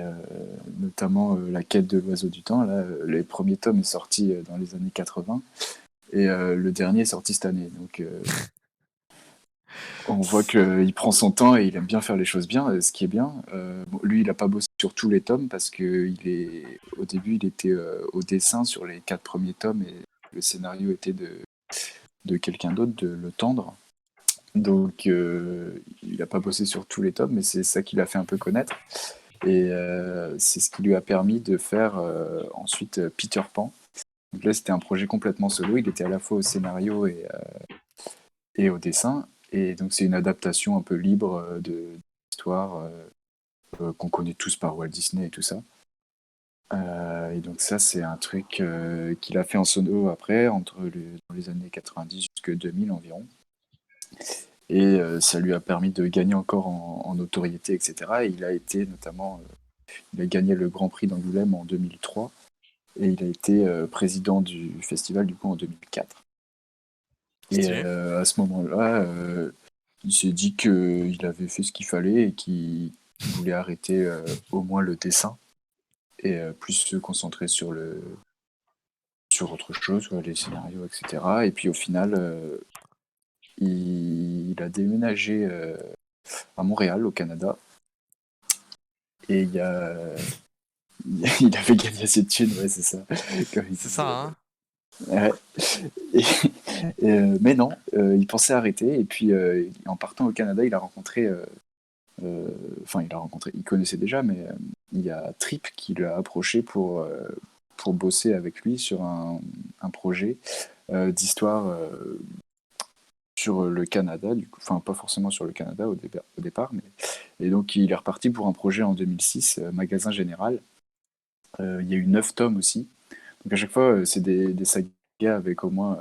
Speaker 2: notamment La Quête de l'Oiseau du Temps. Là, les premiers tomes est sorti dans les années 80 et le dernier est sorti cette année. Donc, on voit qu'il prend son temps et il aime bien faire les choses bien, ce qui est bien. Bon, lui, il n'a pas bossé sur tous les tomes parce que au début, il était au dessin sur les 4 premiers tomes et le scénario était de quelqu'un d'autre, de Le Tendre. Donc, il n'a pas bossé sur tous les tomes, mais c'est ça qui l'a fait un peu connaître. Et c'est ce qui lui a permis de faire ensuite Peter Pan. Donc là, c'était un projet complètement solo. Il était à la fois au scénario et au dessin. Et donc, c'est une adaptation un peu libre de l'histoire qu'on connaît tous par Walt Disney et tout ça. Et donc, ça, c'est un truc qu'il a fait en solo après, dans les années 90 jusqu'à 2000 environ. Et ça lui a permis de gagner encore en notoriété, etc. Et il a été notamment. Il a gagné le Grand Prix d'Angoulême en 2003 et il a été président du festival du coup en 2004. Et
Speaker 1: Stylé.
Speaker 2: à ce moment-là, il s'est dit qu'il avait fait ce qu'il fallait et qu'il voulait arrêter au moins le dessin et plus se concentrer sur autre chose, les scénarios, etc. Et puis au final, il a déménagé à Montréal, au Canada. Et il avait gagné assez de thunes, ouais, c'est ça. Comme il
Speaker 1: C'est
Speaker 2: disait.
Speaker 1: ça, hein.
Speaker 2: Ouais. Et, mais non, il pensait arrêter. Et puis, en partant au Canada, il a rencontré. Il connaissait déjà, mais il y a Trip qui l'a approché pour bosser avec lui sur un projet d'histoire sur le Canada, du coup, enfin pas forcément sur le Canada au départ, mais et donc il est reparti pour un projet en 2006, Magasin Général. Il y a eu 9 tomes aussi. Donc à chaque fois, c'est des sagas avec au moins,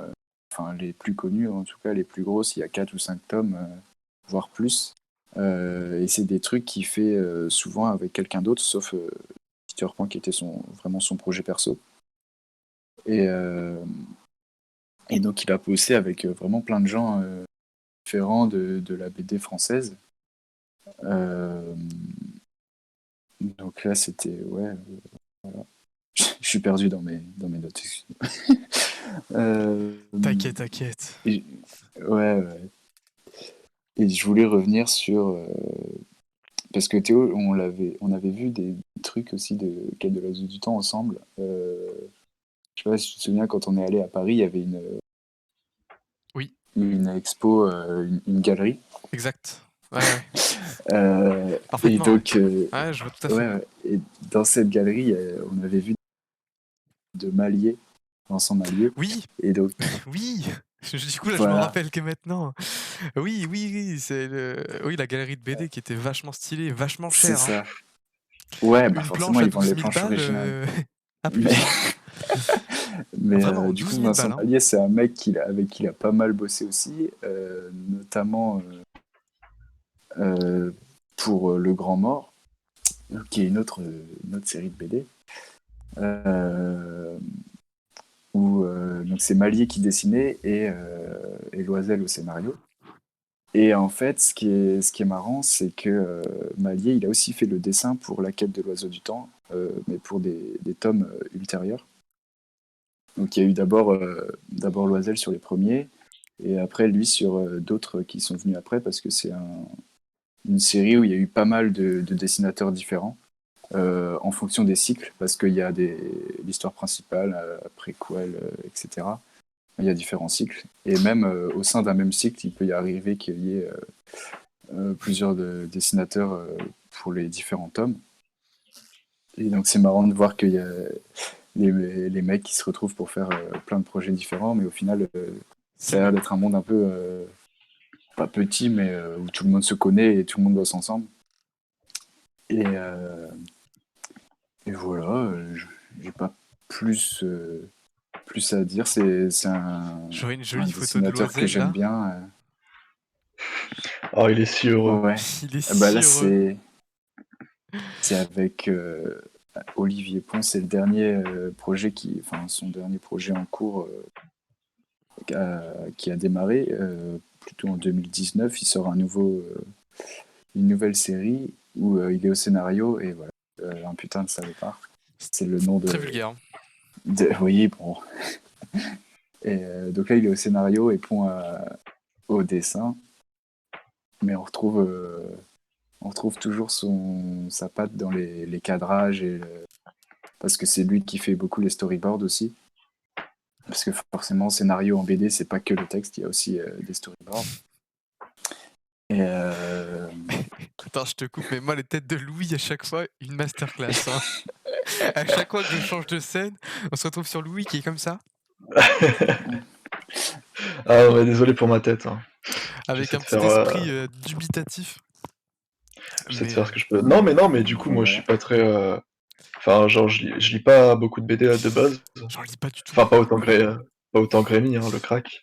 Speaker 2: enfin les plus connus, en tout cas les plus grosses, il y a 4 ou 5 tomes, voire plus. Et c'est des trucs qu'il fait souvent avec quelqu'un d'autre, sauf Peter Pan qui était vraiment son projet perso. Et, et donc il a bossé avec vraiment plein de gens différents de la BD française. Donc là c'était ouais, voilà. Je suis perdu dans mes notes.
Speaker 1: T'inquiète.
Speaker 2: Ouais, ouais. Et je voulais revenir sur parce que Théo, on avait vu des trucs aussi de Quête de l'Oiseau du Temps ensemble. Je sais pas si tu te souviens, quand on est allé à Paris, il y avait
Speaker 1: Oui,
Speaker 2: une expo, une galerie.
Speaker 1: exact. Ouais.
Speaker 2: Et
Speaker 1: Parfaitement, ouais.
Speaker 2: donc,
Speaker 1: Ouais, je vois tout à fait.
Speaker 2: ouais, et dans cette galerie, on avait vu de Mallier, Vincent Mallier.
Speaker 1: Oui,
Speaker 2: Et donc,
Speaker 1: oui! Du coup, là, je me
Speaker 2: voilà,
Speaker 1: rappelle que maintenant. Oui, c'est oui, la galerie de BD qui était vachement stylée, vachement
Speaker 2: c'est
Speaker 1: chère, hein.
Speaker 2: ça. Ouais, bah
Speaker 1: Une
Speaker 2: forcément,
Speaker 1: planche à
Speaker 2: ils vendent
Speaker 1: 12
Speaker 2: les
Speaker 1: 000
Speaker 2: planches
Speaker 1: balles,
Speaker 2: originales.
Speaker 1: à
Speaker 2: Mais,
Speaker 1: plus, hein. Vraiment,
Speaker 2: du coup,
Speaker 1: 12 000
Speaker 2: Vincent
Speaker 1: balles, hein.
Speaker 2: Pallier, c'est un mec avec qui il a pas mal bossé aussi, notamment pour Le Grand Mort, qui est une autre série de BD. Euh, où donc c'est Mallier qui dessinait et Loisel au scénario. Et en fait, ce qui est marrant, c'est que Mallier, il a aussi fait le dessin pour La Quête de l'Oiseau du Temps, mais pour des tomes ultérieurs. Donc il y a eu d'abord Loisel sur les premiers, et après lui sur d'autres qui sont venus après, parce que c'est une série où il y a eu pas mal de dessinateurs différents, en fonction des cycles, parce qu'il y a l'histoire principale, préquel, etc. Il y a différents cycles. Et même au sein d'un même cycle, il peut y arriver qu'il y ait plusieurs dessinateurs pour les différents tomes. Et donc c'est marrant de voir qu'il y a les mecs qui se retrouvent pour faire plein de projets différents, mais au final,
Speaker 1: C'est
Speaker 2: ça a
Speaker 1: le
Speaker 2: l'air
Speaker 1: même.
Speaker 2: d'être un monde un peu, pas petit, mais où tout le monde se connaît et tout le monde bosse ensemble. Et, euh, et voilà, j'ai pas plus, plus à dire. C'est
Speaker 1: J'aurais une
Speaker 2: un
Speaker 1: jolie photo de
Speaker 2: dessinateur que
Speaker 1: Loisel,
Speaker 2: j'aime
Speaker 1: là.
Speaker 2: bien.
Speaker 3: Oh, il est si heureux.
Speaker 2: Ouais.
Speaker 1: Il est
Speaker 2: Bah là,
Speaker 1: si heureux.
Speaker 2: c'est avec Olivier Pons, c'est le dernier projet enfin son dernier projet en cours qui a démarré plutôt en 2019. Il sort une nouvelle série où il est au scénario et voilà, un putain de salopard. C'est le nom
Speaker 1: Très vulgaire, hein.
Speaker 2: oui, bon. Et donc là, il est au scénario et Pont au dessin, mais on retrouve toujours sa patte dans les cadrages parce que c'est lui qui fait beaucoup les storyboards aussi. Parce que forcément, scénario en BD, c'est pas que le texte, il y a aussi des storyboards. Et
Speaker 1: Attends, je te coupe, mais moi, les têtes de Louis, à chaque fois, une masterclass, hein. À chaque fois que je change de scène, on se retrouve sur Louis qui est comme ça,
Speaker 3: Ah ouais, désolé pour ma tête, hein.
Speaker 1: avec
Speaker 3: J'essaie
Speaker 1: un
Speaker 3: de
Speaker 1: petit
Speaker 3: faire,
Speaker 1: esprit dubitatif.
Speaker 3: j'essaie de
Speaker 1: Mais
Speaker 3: faire ce que je peux. Non, mais du coup, moi, je
Speaker 2: voilà.
Speaker 3: suis pas très. Enfin, genre, je lis pas beaucoup de BD de base.
Speaker 1: j'en lis pas du tout.
Speaker 3: Enfin, pas autant que Rémi, hein, le crack.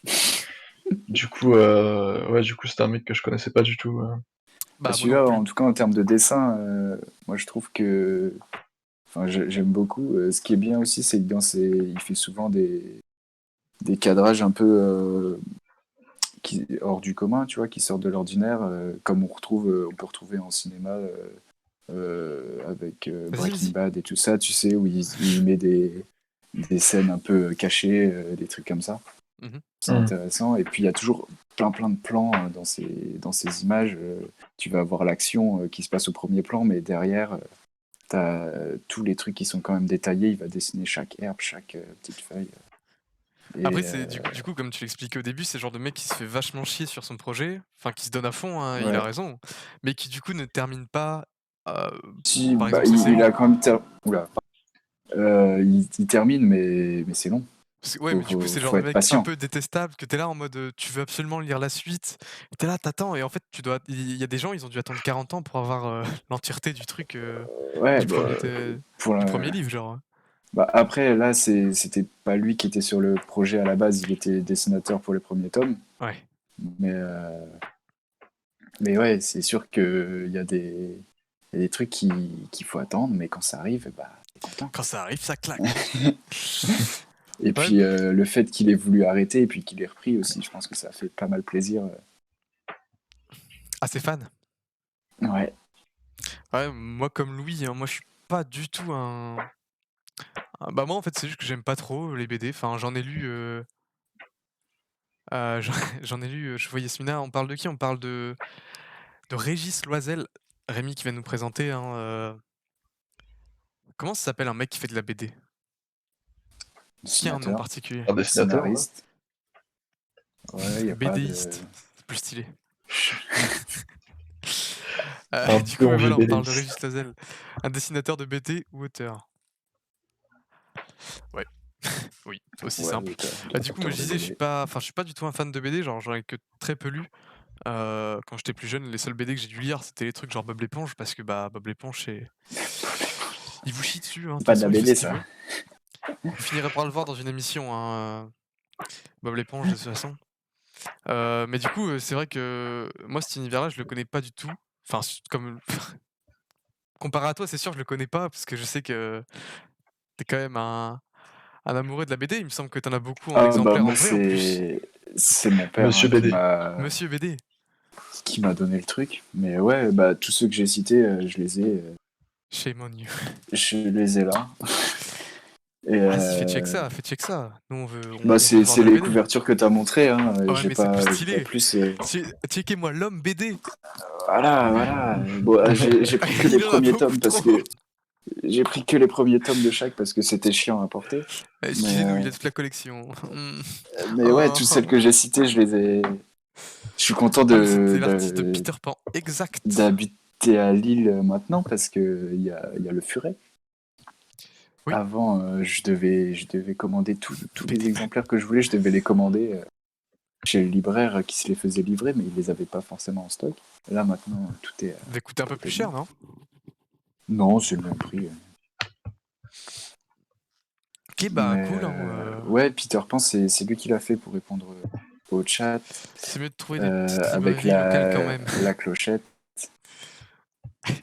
Speaker 3: Du coup, ouais, du coup, c'était un mec que je connaissais pas du tout.
Speaker 2: Bah,
Speaker 1: Bah, moi non
Speaker 2: celui-là,
Speaker 1: plus.
Speaker 2: en tout cas en termes de dessin, moi je trouve que, enfin, j'aime beaucoup. Ce qui est bien aussi, c'est que il fait souvent des cadrages un peu hors du commun, tu vois, qui sortent de l'ordinaire, comme on peut retrouver en cinéma avec
Speaker 1: Vas-y,
Speaker 2: Breaking
Speaker 1: vas-y.
Speaker 2: Bad et tout ça, tu sais, où il met des scènes un peu cachées, des trucs comme ça.
Speaker 1: Mhm.
Speaker 2: C'est
Speaker 3: Hmm.
Speaker 2: intéressant. Et puis il y a toujours plein de plans dans ces images. Tu vas avoir l'action qui se passe au premier plan, mais derrière, tu as tous les trucs qui sont quand même détaillés. Il va dessiner chaque herbe, chaque petite feuille.
Speaker 1: Après,
Speaker 2: Et
Speaker 1: c'est du coup, comme tu l'expliquais au début, c'est le genre de mec qui se fait vachement chier sur son projet, enfin qui se donne à fond, hein, il a
Speaker 2: ouais.
Speaker 1: raison, mais qui du coup ne termine pas, euh,
Speaker 2: Si,
Speaker 1: par
Speaker 2: bah,
Speaker 1: exemple, ses
Speaker 2: il
Speaker 1: séries.
Speaker 2: a quand même. Oula. Il termine, mais c'est long.
Speaker 1: Ouais, mais du coup, c'est le genre
Speaker 2: Faut
Speaker 1: de
Speaker 2: être
Speaker 1: mec un
Speaker 2: patient.
Speaker 1: peu détestable que t'es là en mode tu veux absolument lire la suite, et t'es là, t'attends, et en fait, il y a des gens, ils ont dû attendre 40 ans pour avoir l'entièreté du truc
Speaker 2: Ouais,
Speaker 1: du,
Speaker 2: bah,
Speaker 1: premier,
Speaker 2: pour
Speaker 1: du
Speaker 2: la-
Speaker 1: premier livre, genre.
Speaker 2: bah, après, là, c'était pas lui qui était sur le projet à la base. Il était dessinateur pour les premiers tomes.
Speaker 1: Ouais.
Speaker 2: Mais, mais ouais, c'est sûr qu'il y a des trucs qu'il faut attendre, mais quand ça arrive, bah, t'es content.
Speaker 1: Quand ça arrive, ça claque.
Speaker 2: Et
Speaker 1: Ouais,
Speaker 2: puis le fait qu'il ait voulu arrêter et puis qu'il ait repris aussi, je pense que ça fait pas mal plaisir.
Speaker 1: assez fan.
Speaker 2: Ouais,
Speaker 1: Ouais, moi comme Louis, hein, moi je suis pas du tout bah moi en fait c'est juste que j'aime pas trop les BD, enfin j'en ai lu, j'en j'en ai lu, je vois Yasmina, on parle de qui? On parle de Régis Loisel, Rémi qui va nous présenter, hein, comment ça s'appelle un mec qui fait de la BD? Est-ce qu'il y a un nom
Speaker 2: dessinateur,
Speaker 1: particulier?
Speaker 3: Un dessinateur, ouais.
Speaker 2: scénariste. Ouais, il n'y a pas de.
Speaker 1: BDiste, c'est plus stylé.
Speaker 3: Un
Speaker 1: Du coup,
Speaker 3: bon
Speaker 1: ouais,
Speaker 3: vieux
Speaker 1: voilà, on parle de
Speaker 3: BDiste.
Speaker 1: Régis Loisel, un dessinateur de BD ou auteur? Ouais, oui, aussi
Speaker 2: Ouais,
Speaker 1: simple. Du coup, moi
Speaker 2: auteur
Speaker 1: je
Speaker 2: de
Speaker 1: disais,
Speaker 2: BD.
Speaker 1: je suis pas du tout un fan de BD, genre j'en ai que très peu lu. Quand j'étais plus jeune, les seuls BD que j'ai dû lire, c'était les trucs genre Bob l'éponge parce que, bah, Bob l'éponge, Il vous chie dessus, hein, de toute
Speaker 2: Pas de
Speaker 1: façon,
Speaker 2: la
Speaker 1: il fait
Speaker 2: BD,
Speaker 1: ce qu'il
Speaker 2: ça.
Speaker 1: veut. Vous finirez par le voir dans une émission, hein, Bob l'éponge, de toute façon. Mais du coup, c'est vrai que moi, cet univers-là, je le connais pas du tout. Enfin, comme comparé à toi, c'est sûr, je le connais pas parce que je sais que t'es quand même un amoureux de la BD. Il me semble que t'en as beaucoup en
Speaker 2: Ah bah
Speaker 1: exemplaires en
Speaker 2: moi
Speaker 1: vrai, en plus.
Speaker 2: c'est mon père
Speaker 3: Monsieur
Speaker 2: hein,
Speaker 3: BD.
Speaker 1: Monsieur BD.
Speaker 2: qui m'a donné le truc. Mais ouais, bah tous ceux que j'ai cités,
Speaker 1: Shame on you.
Speaker 2: je les ai là. Et
Speaker 1: Vas-y, fais check ça, fais check ça. Nous,
Speaker 2: bah
Speaker 1: on veut voir
Speaker 2: c'est
Speaker 1: de la
Speaker 2: les
Speaker 1: BD.
Speaker 2: couvertures que t'as montrées, hein.
Speaker 1: Ah ouais, mais c'est plus
Speaker 2: J'ai pas
Speaker 1: stylé.
Speaker 2: plus.
Speaker 1: Checkez-moi l'homme BD.
Speaker 2: Voilà. Bon, j'ai pris que les
Speaker 1: Il en a
Speaker 2: premiers
Speaker 1: beaucoup
Speaker 2: tomes parce
Speaker 1: trop.
Speaker 2: que j'ai pris que les premiers tomes de chaque parce que c'était chiant à porter.
Speaker 1: Excusez-nous, il a toute la collection.
Speaker 2: Mais ouais,
Speaker 1: Oh.
Speaker 2: toutes celles que j'ai citées, je les ai. Je suis content
Speaker 1: Ah, mais c'était l'artiste de Peter Pan, exact.
Speaker 2: d'habiter à Lille maintenant parce que il y a le furet.
Speaker 1: Oui.
Speaker 2: Avant, je devais commander tous les exemplaires que je voulais, je devais les commander chez le libraire qui se les faisait livrer, mais il les avait pas forcément en stock. Là maintenant, tout est.
Speaker 1: Ça va coûter un peu plus cher, non?
Speaker 2: Non, c'est le même prix.
Speaker 1: Ok, bah
Speaker 2: Mais,
Speaker 1: cool. Hein,
Speaker 2: ouais, Peter Pan, c'est lui qui l'a fait pour répondre au chat,
Speaker 1: C'est mieux de trouver des petites
Speaker 2: avec
Speaker 1: librairies locales quand même.
Speaker 2: la clochette.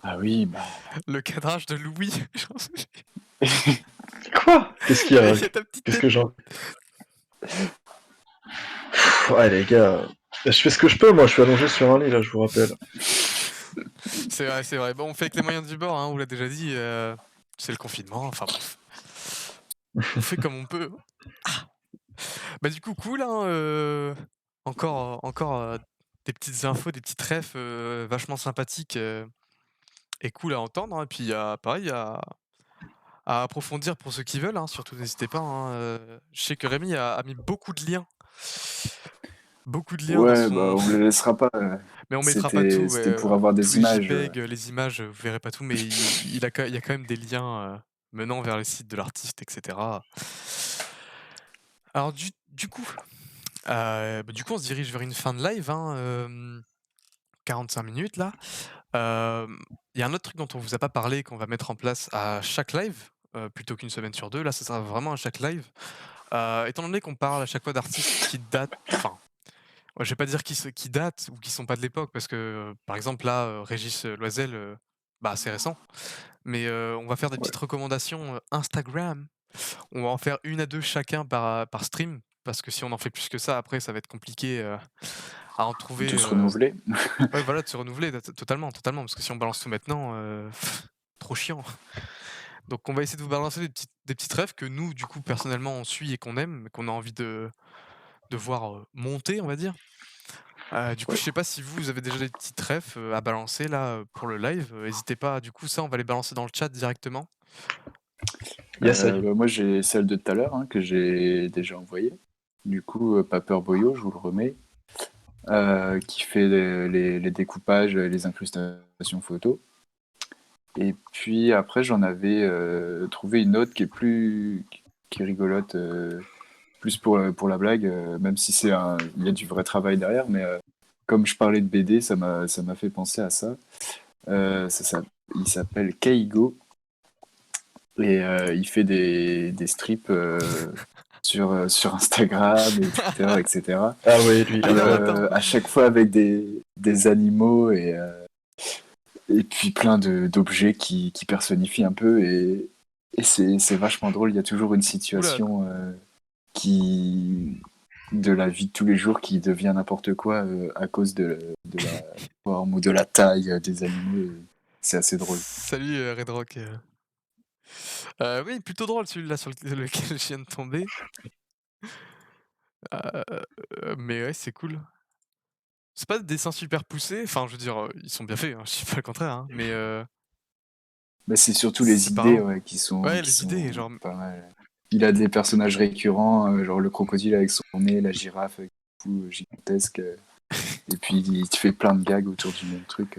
Speaker 2: Ah oui, bah.
Speaker 1: Le cadrage de Louis.
Speaker 3: Quoi? Qu'est-ce qu'il y a?
Speaker 1: Il y a ta petite
Speaker 3: Qu'est-ce
Speaker 1: tête.
Speaker 3: que j'en. Ouais, les gars, je fais ce que je peux, moi, je suis allongé sur un lit, là, je vous rappelle.
Speaker 1: C'est vrai, c'est vrai. Bon, on fait avec les moyens du bord, hein, on l'a déjà dit. C'est le confinement, enfin bref. On fait comme on peut. Ah. Bah du coup, cool, hein, encore des petites infos, des petites refs vachement sympathiques et cool à entendre. Hein. Et puis, pareil, à approfondir pour ceux qui veulent, hein, surtout n'hésitez pas. Hein, je sais que Rémi a mis beaucoup de liens. Beaucoup de liens dans
Speaker 2: Ouais, bah
Speaker 1: son.
Speaker 2: on le laissera pas.
Speaker 1: Mais on mettra pas tout,
Speaker 2: C'était
Speaker 1: ouais,
Speaker 2: pour avoir
Speaker 1: tous
Speaker 2: des
Speaker 1: les
Speaker 2: images.
Speaker 1: JPEG, les images, vous verrez pas tout, mais il y a quand même des liens menant vers les sites de l'artiste, etc. Alors du coup, on se dirige vers une fin de live, hein, 45 minutes là. Il y a un autre truc dont on vous a pas parlé, qu'on va mettre en place à chaque live, plutôt qu'une semaine sur 2. Là, ça sera vraiment à chaque live. Étant donné qu'on parle à chaque fois d'artistes qui datent, enfin, ouais, je vais pas dire qui datent ou qui sont pas de l'époque, parce que, par exemple là, Régis Loisel, bah, c'est récent. Mais, on va faire des
Speaker 2: Ouais.
Speaker 1: petites recommandations, Instagram. On va en faire 1 à 2 chacun par stream, parce que si on en fait plus que ça, après ça va être compliqué, à en trouver,
Speaker 2: De se renouveler.
Speaker 1: ouais voilà, de se renouveler totalement, totalement, parce que si on balance tout maintenant, trop chiant. Donc on va essayer de vous balancer des petites refs que nous, du coup, personnellement, on suit et qu'on aime, mais qu'on a envie de voir, monter, on va dire. Du coup,
Speaker 2: Ouais.
Speaker 1: je sais pas si vous avez déjà des petites refs, à balancer là, pour le live, hésitez pas, du coup, ça, on va les balancer dans le chat directement.
Speaker 3: Yes, I.
Speaker 2: Bah, moi j'ai celle de tout à l'heure hein, que j'ai déjà envoyée. Du coup, Paper Boyo, je vous le remets, qui fait les découpages, les incrustations photos. Et puis après, j'en avais trouvé une autre qui est rigolote, plus pour la blague, même si il y a du vrai travail derrière, mais comme je parlais de BD, ça m'a fait penser à ça. Il s'appelle Keigo et il fait des strips sur Instagram et Twitter, etc.
Speaker 3: Ah oui, lui, il
Speaker 2: Et,
Speaker 3: est
Speaker 1: Alors
Speaker 3: fort.
Speaker 1: attends,
Speaker 2: à chaque fois avec des animaux et puis plein d'objets qui personnifient un peu et c'est vachement drôle. Il y a toujours une
Speaker 1: oula,
Speaker 2: situation de la vie de tous les jours qui devient n'importe quoi à cause de la forme ou de la taille des animaux. Et c'est assez drôle.
Speaker 1: salut, Red Rock. Oui, plutôt drôle celui-là sur lequel je viens de tomber. Mais ouais, c'est cool. C'est pas des dessins super poussés, enfin, je veux dire, ils sont bien faits, hein, je dis pas le contraire, hein, mais
Speaker 2: Mais c'est surtout les
Speaker 1: c'est
Speaker 2: idées
Speaker 1: marrant.
Speaker 2: ouais,
Speaker 1: Ouais,
Speaker 2: qui
Speaker 1: les
Speaker 2: sont
Speaker 1: idées, genre,
Speaker 2: pas mal. Il a des personnages récurrents, genre le crocodile avec son nez, la girafe avec un cou gigantesque. Et puis il te fait plein de gags autour du même truc.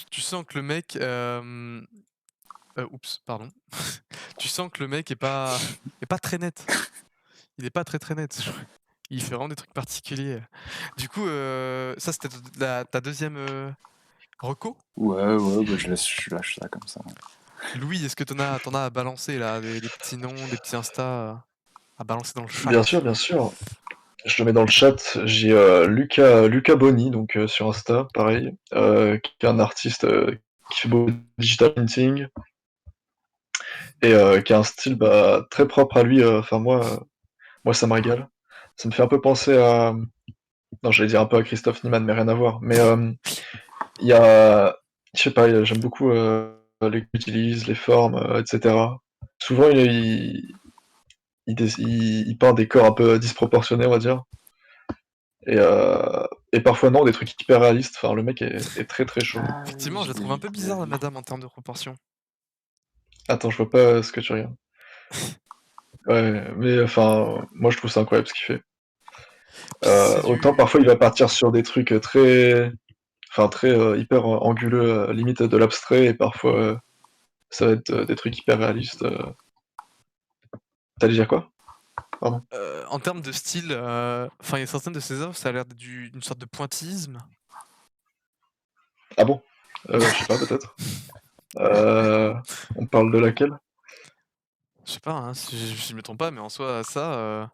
Speaker 1: tu sens que le mec, oups, pardon. Tu sens que le mec est pas très net. Il est pas très, très net. Il fait vraiment des trucs particuliers. Du coup, ça c'était ta 2e reco?
Speaker 2: Ouais, bah, je lâche ça comme ça.
Speaker 1: Louis, est-ce que t'en as à balancer là, des petits noms, des petits Insta à balancer dans le chat?
Speaker 3: Bien sûr. Je le mets dans le chat. J'ai Lucas Boni, donc sur Insta, pareil, qui est un artiste qui fait beaucoup de digital painting et qui a un style très propre à lui. Enfin, moi, ça me régale. Ça me fait un peu penser à. Non, j'allais dire un peu à Christophe Niemann, mais rien à voir. Mais il y a. Je sais pas, j'aime beaucoup les qu'il utilise, les formes, etc. Souvent, il peint des corps un peu disproportionnés, on va dire. Et parfois non, des trucs hyper réalistes. Enfin, le mec est très très chaud.
Speaker 2: Ah oui,
Speaker 1: Effectivement, je la trouve un peu
Speaker 2: je l'ai
Speaker 1: bizarre la
Speaker 2: vu.
Speaker 1: madame en termes de proportion.
Speaker 3: Attends, je vois pas ce que tu regardes. Ouais, mais enfin, moi je trouve ça incroyable ce qu'il fait.
Speaker 1: Puis c'est
Speaker 3: Autant
Speaker 1: du
Speaker 3: parfois il va partir sur des trucs très, enfin très hyper anguleux, limite de l'abstrait, et parfois ça va être des trucs hyper réalistes. T'allais dire quoi? Pardon.
Speaker 1: en termes de style, enfin, il y a certaines de ses œuvres, ça a l'air d'une sorte de pointillisme.
Speaker 3: Ah bon? Je sais pas, peut-être. On parle de laquelle?
Speaker 1: Je sais pas, hein, si je me trompe pas, mais en soi, ça,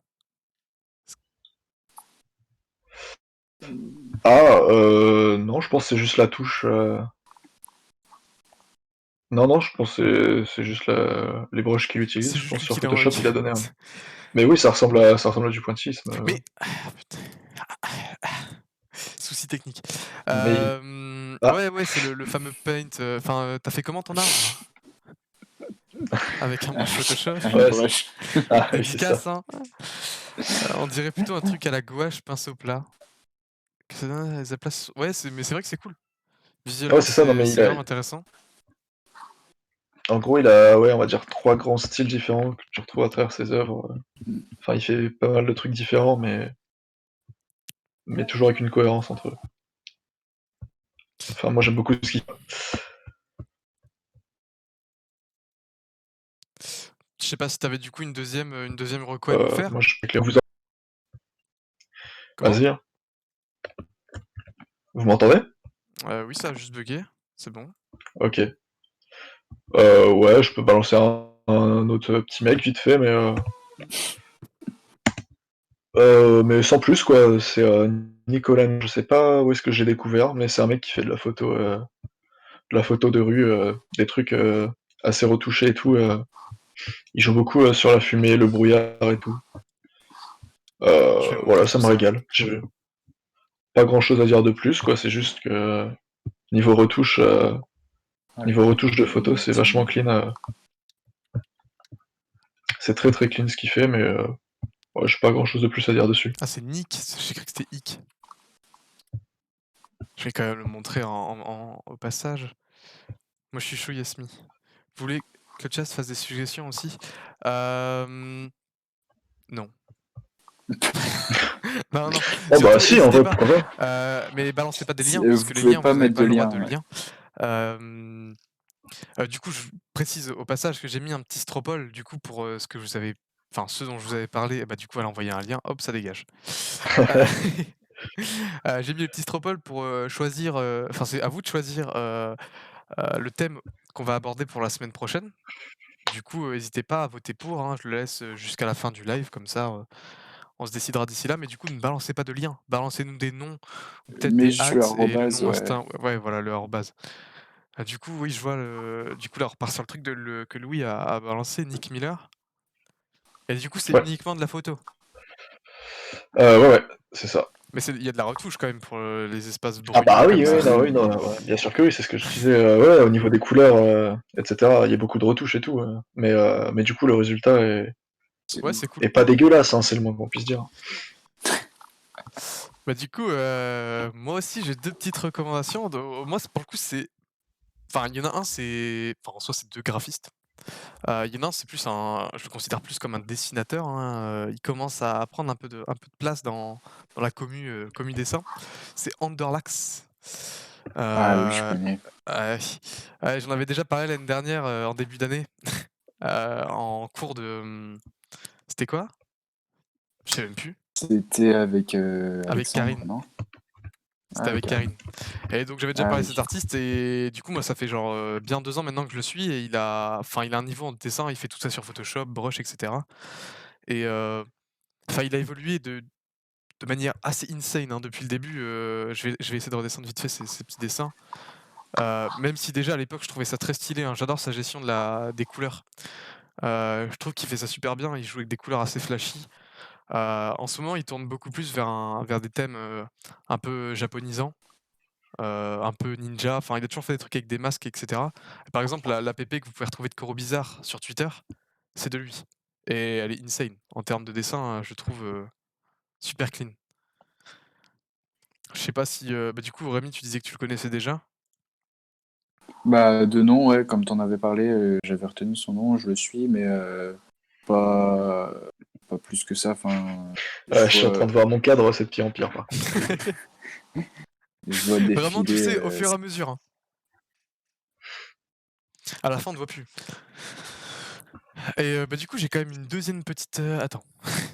Speaker 3: Ah, non, je pense que c'est juste la touche. Non, non, je pense que c'est juste les brushes qu'il utilise.
Speaker 1: c'est
Speaker 3: Je
Speaker 1: juste
Speaker 3: pense
Speaker 1: lui
Speaker 3: sur
Speaker 1: qui l'a
Speaker 3: Photoshop, il a donné un. Mais oui, ça ressemble à du pointillisme.
Speaker 1: mais putain, souci technique.
Speaker 3: Mais ah,
Speaker 1: Ouais, c'est le fameux paint, enfin, tu fait comment ton arbre? Avec un brush Photoshop?
Speaker 3: ouais,
Speaker 2: Brush.
Speaker 3: ah oui, c'est ça.
Speaker 1: Dédicace, hein? On dirait plutôt un truc à la gouache, pinceau plat. Que ça donne des aplats ouais, mais c'est vrai que c'est cool.
Speaker 3: Ouais,
Speaker 1: Visuellement,
Speaker 3: c'est ça. Non, mais
Speaker 1: c'est grave intéressant.
Speaker 3: en gros, il a, ouais, on va dire trois grands styles différents que tu retrouves à travers ses œuvres. Enfin, il fait pas mal de trucs différents, mais toujours avec une cohérence entre eux. Enfin, moi, j'aime beaucoup ce qu'il fait.
Speaker 1: Je sais pas si t'avais du coup une deuxième reco à nous faire?
Speaker 3: Moi, je sais que vous.
Speaker 1: Comment?
Speaker 3: Vas-y, hein. Vous m'entendez?
Speaker 1: Oui, ça a juste buggé, c'est bon.
Speaker 3: Ok. Ouais, je peux balancer un autre petit mec vite fait, mais sans plus, quoi. C'est Nicolas, je sais pas où est-ce que j'ai découvert, mais c'est un mec qui fait de la photo de rue, des trucs assez retouchés et tout. Il joue beaucoup sur la fumée, le brouillard et tout.
Speaker 1: Je vais
Speaker 3: Voilà,
Speaker 1: montrer
Speaker 3: ça
Speaker 1: tout
Speaker 3: me
Speaker 1: ça.
Speaker 3: régale. J'ai pas grand-chose à dire de plus, quoi. C'est juste que niveau retouche, euh,
Speaker 2: Ouais,
Speaker 3: niveau retouche de
Speaker 2: il a
Speaker 3: photo,
Speaker 2: une
Speaker 3: c'est vachement
Speaker 2: team.
Speaker 3: clean. C'est très très clean ce qu'il fait, mais ouais, j'ai pas grand-chose de plus à dire dessus.
Speaker 1: Ah, c'est Nick, j'ai cru que c'était Ick. Je vais quand même le montrer au passage. Moi, je suis chaud, Yasmi. Vous voulez que le chat fasse des suggestions aussi? Non. Non, non.
Speaker 3: Oh bah
Speaker 1: Surtout,
Speaker 3: si, en
Speaker 1: hésitez
Speaker 3: vrai,
Speaker 1: pas.
Speaker 3: pourquoi pas?
Speaker 1: Mais balancez pas des liens, parce
Speaker 2: Vous
Speaker 1: que les
Speaker 2: pouvez
Speaker 1: liens,
Speaker 2: pas
Speaker 1: vous avez
Speaker 2: mettre
Speaker 1: pas
Speaker 2: de
Speaker 1: le droit
Speaker 2: lien,
Speaker 1: de
Speaker 2: ouais.
Speaker 1: liens. Du coup, je précise au passage que j'ai mis un petit stropole, du coup, pour ce que vous avez, enfin, ce dont je vous avais parlé, bah, du coup, elle a envoyé un lien, hop, ça dégage. Euh, j'ai mis le petit stropole pour choisir, enfin, c'est à vous de choisir le thème qu'on va aborder pour la semaine prochaine. Du coup, n'hésitez pas à voter pour, hein, je le laisse jusqu'à la fin du live, comme ça, on se décidera d'ici là. Mais du coup, ne balancez pas de liens, balancez-nous des noms ou peut-être
Speaker 2: Mais
Speaker 1: des
Speaker 2: juste le
Speaker 1: hats et le
Speaker 2: arrobase,
Speaker 1: nom
Speaker 2: ouais.
Speaker 1: Insta. Ouais, voilà, le arrobase. Du coup, oui, je vois du coup, là, on repart sur le truc que Louis a balancé, Nick Miller. Et du coup, c'est
Speaker 3: Ouais.
Speaker 1: uniquement de la photo.
Speaker 3: Ouais, c'est ça.
Speaker 1: Mais il y a de la retouche quand même pour les espaces
Speaker 3: Ah bah
Speaker 1: brunés comme
Speaker 3: oui,
Speaker 1: ça.
Speaker 3: oui, non, ouais, bien sûr que oui, c'est ce que je disais. Ouais, au niveau des couleurs, etc., il y a beaucoup de retouches et tout. Mais du coup, le résultat
Speaker 2: C'est
Speaker 1: Ouais,
Speaker 2: ouf.
Speaker 1: c'est cool.
Speaker 3: est pas dégueulasse, hein, c'est le moins qu'on puisse dire.
Speaker 1: Bah, du coup, moi aussi, j'ai deux petites recommandations. Moi, pour le coup, c'est. Enfin, il y en a un, c'est. Enfin, en soi, c'est deux graphistes. Il y en a un, c'est plus un. Je le considère plus comme un dessinateur, hein. Il commence à prendre un peu de place dans la commu dessin. C'est Anderlax.
Speaker 2: Ah oui, je
Speaker 1: Euh,
Speaker 2: connais.
Speaker 1: J'en avais déjà parlé l'année dernière, en début d'année, en cours de. C'était quoi? Je sais même plus.
Speaker 2: C'était avec
Speaker 1: Avec
Speaker 2: Alexandre,
Speaker 1: Karine.
Speaker 2: non?
Speaker 1: C'était avec
Speaker 2: Karine.
Speaker 1: Karine. Et donc j'avais déjà
Speaker 2: Ah
Speaker 1: parlé de
Speaker 2: oui.
Speaker 1: cet artiste et du coup moi ça fait genre bien 2 ans maintenant que je le suis et il a un niveau en dessin, il fait tout ça sur Photoshop, Brush, et cetera. Et il a évolué de manière assez insane, hein, depuis le début. Je vais essayer de redescendre vite fait ces petits dessins. Même si déjà à l'époque je trouvais ça très stylé, hein. J'adore sa gestion des couleurs. Je trouve qu'il fait ça super bien, il joue avec des couleurs assez flashy. En ce moment il tourne beaucoup plus vers des thèmes, un peu japonisants, un peu ninja, il a toujours fait des trucs avec des masques, et cetera. Par exemple la PP que vous pouvez retrouver de Koro Bizarre sur Twitter, c'est de lui et elle est insane. En termes de dessin, je trouve, super clean. Je sais pas si, du coup Rémi tu disais que tu le connaissais déjà?
Speaker 2: Bah, de nom, ouais, comme t'en avais parlé, j'avais retenu son nom, je le suis, mais pas, pas plus que ça. Enfin,
Speaker 3: Je suis en train de voir mon cadre, c'est de pire en pire, par contre.
Speaker 2: je vois
Speaker 1: Vraiment, tu
Speaker 2: défiler.
Speaker 1: sais, au fur et à mesure, hein. À la fin, on ne voit plus. Et du coup, j'ai quand même une deuxième petite. Attends,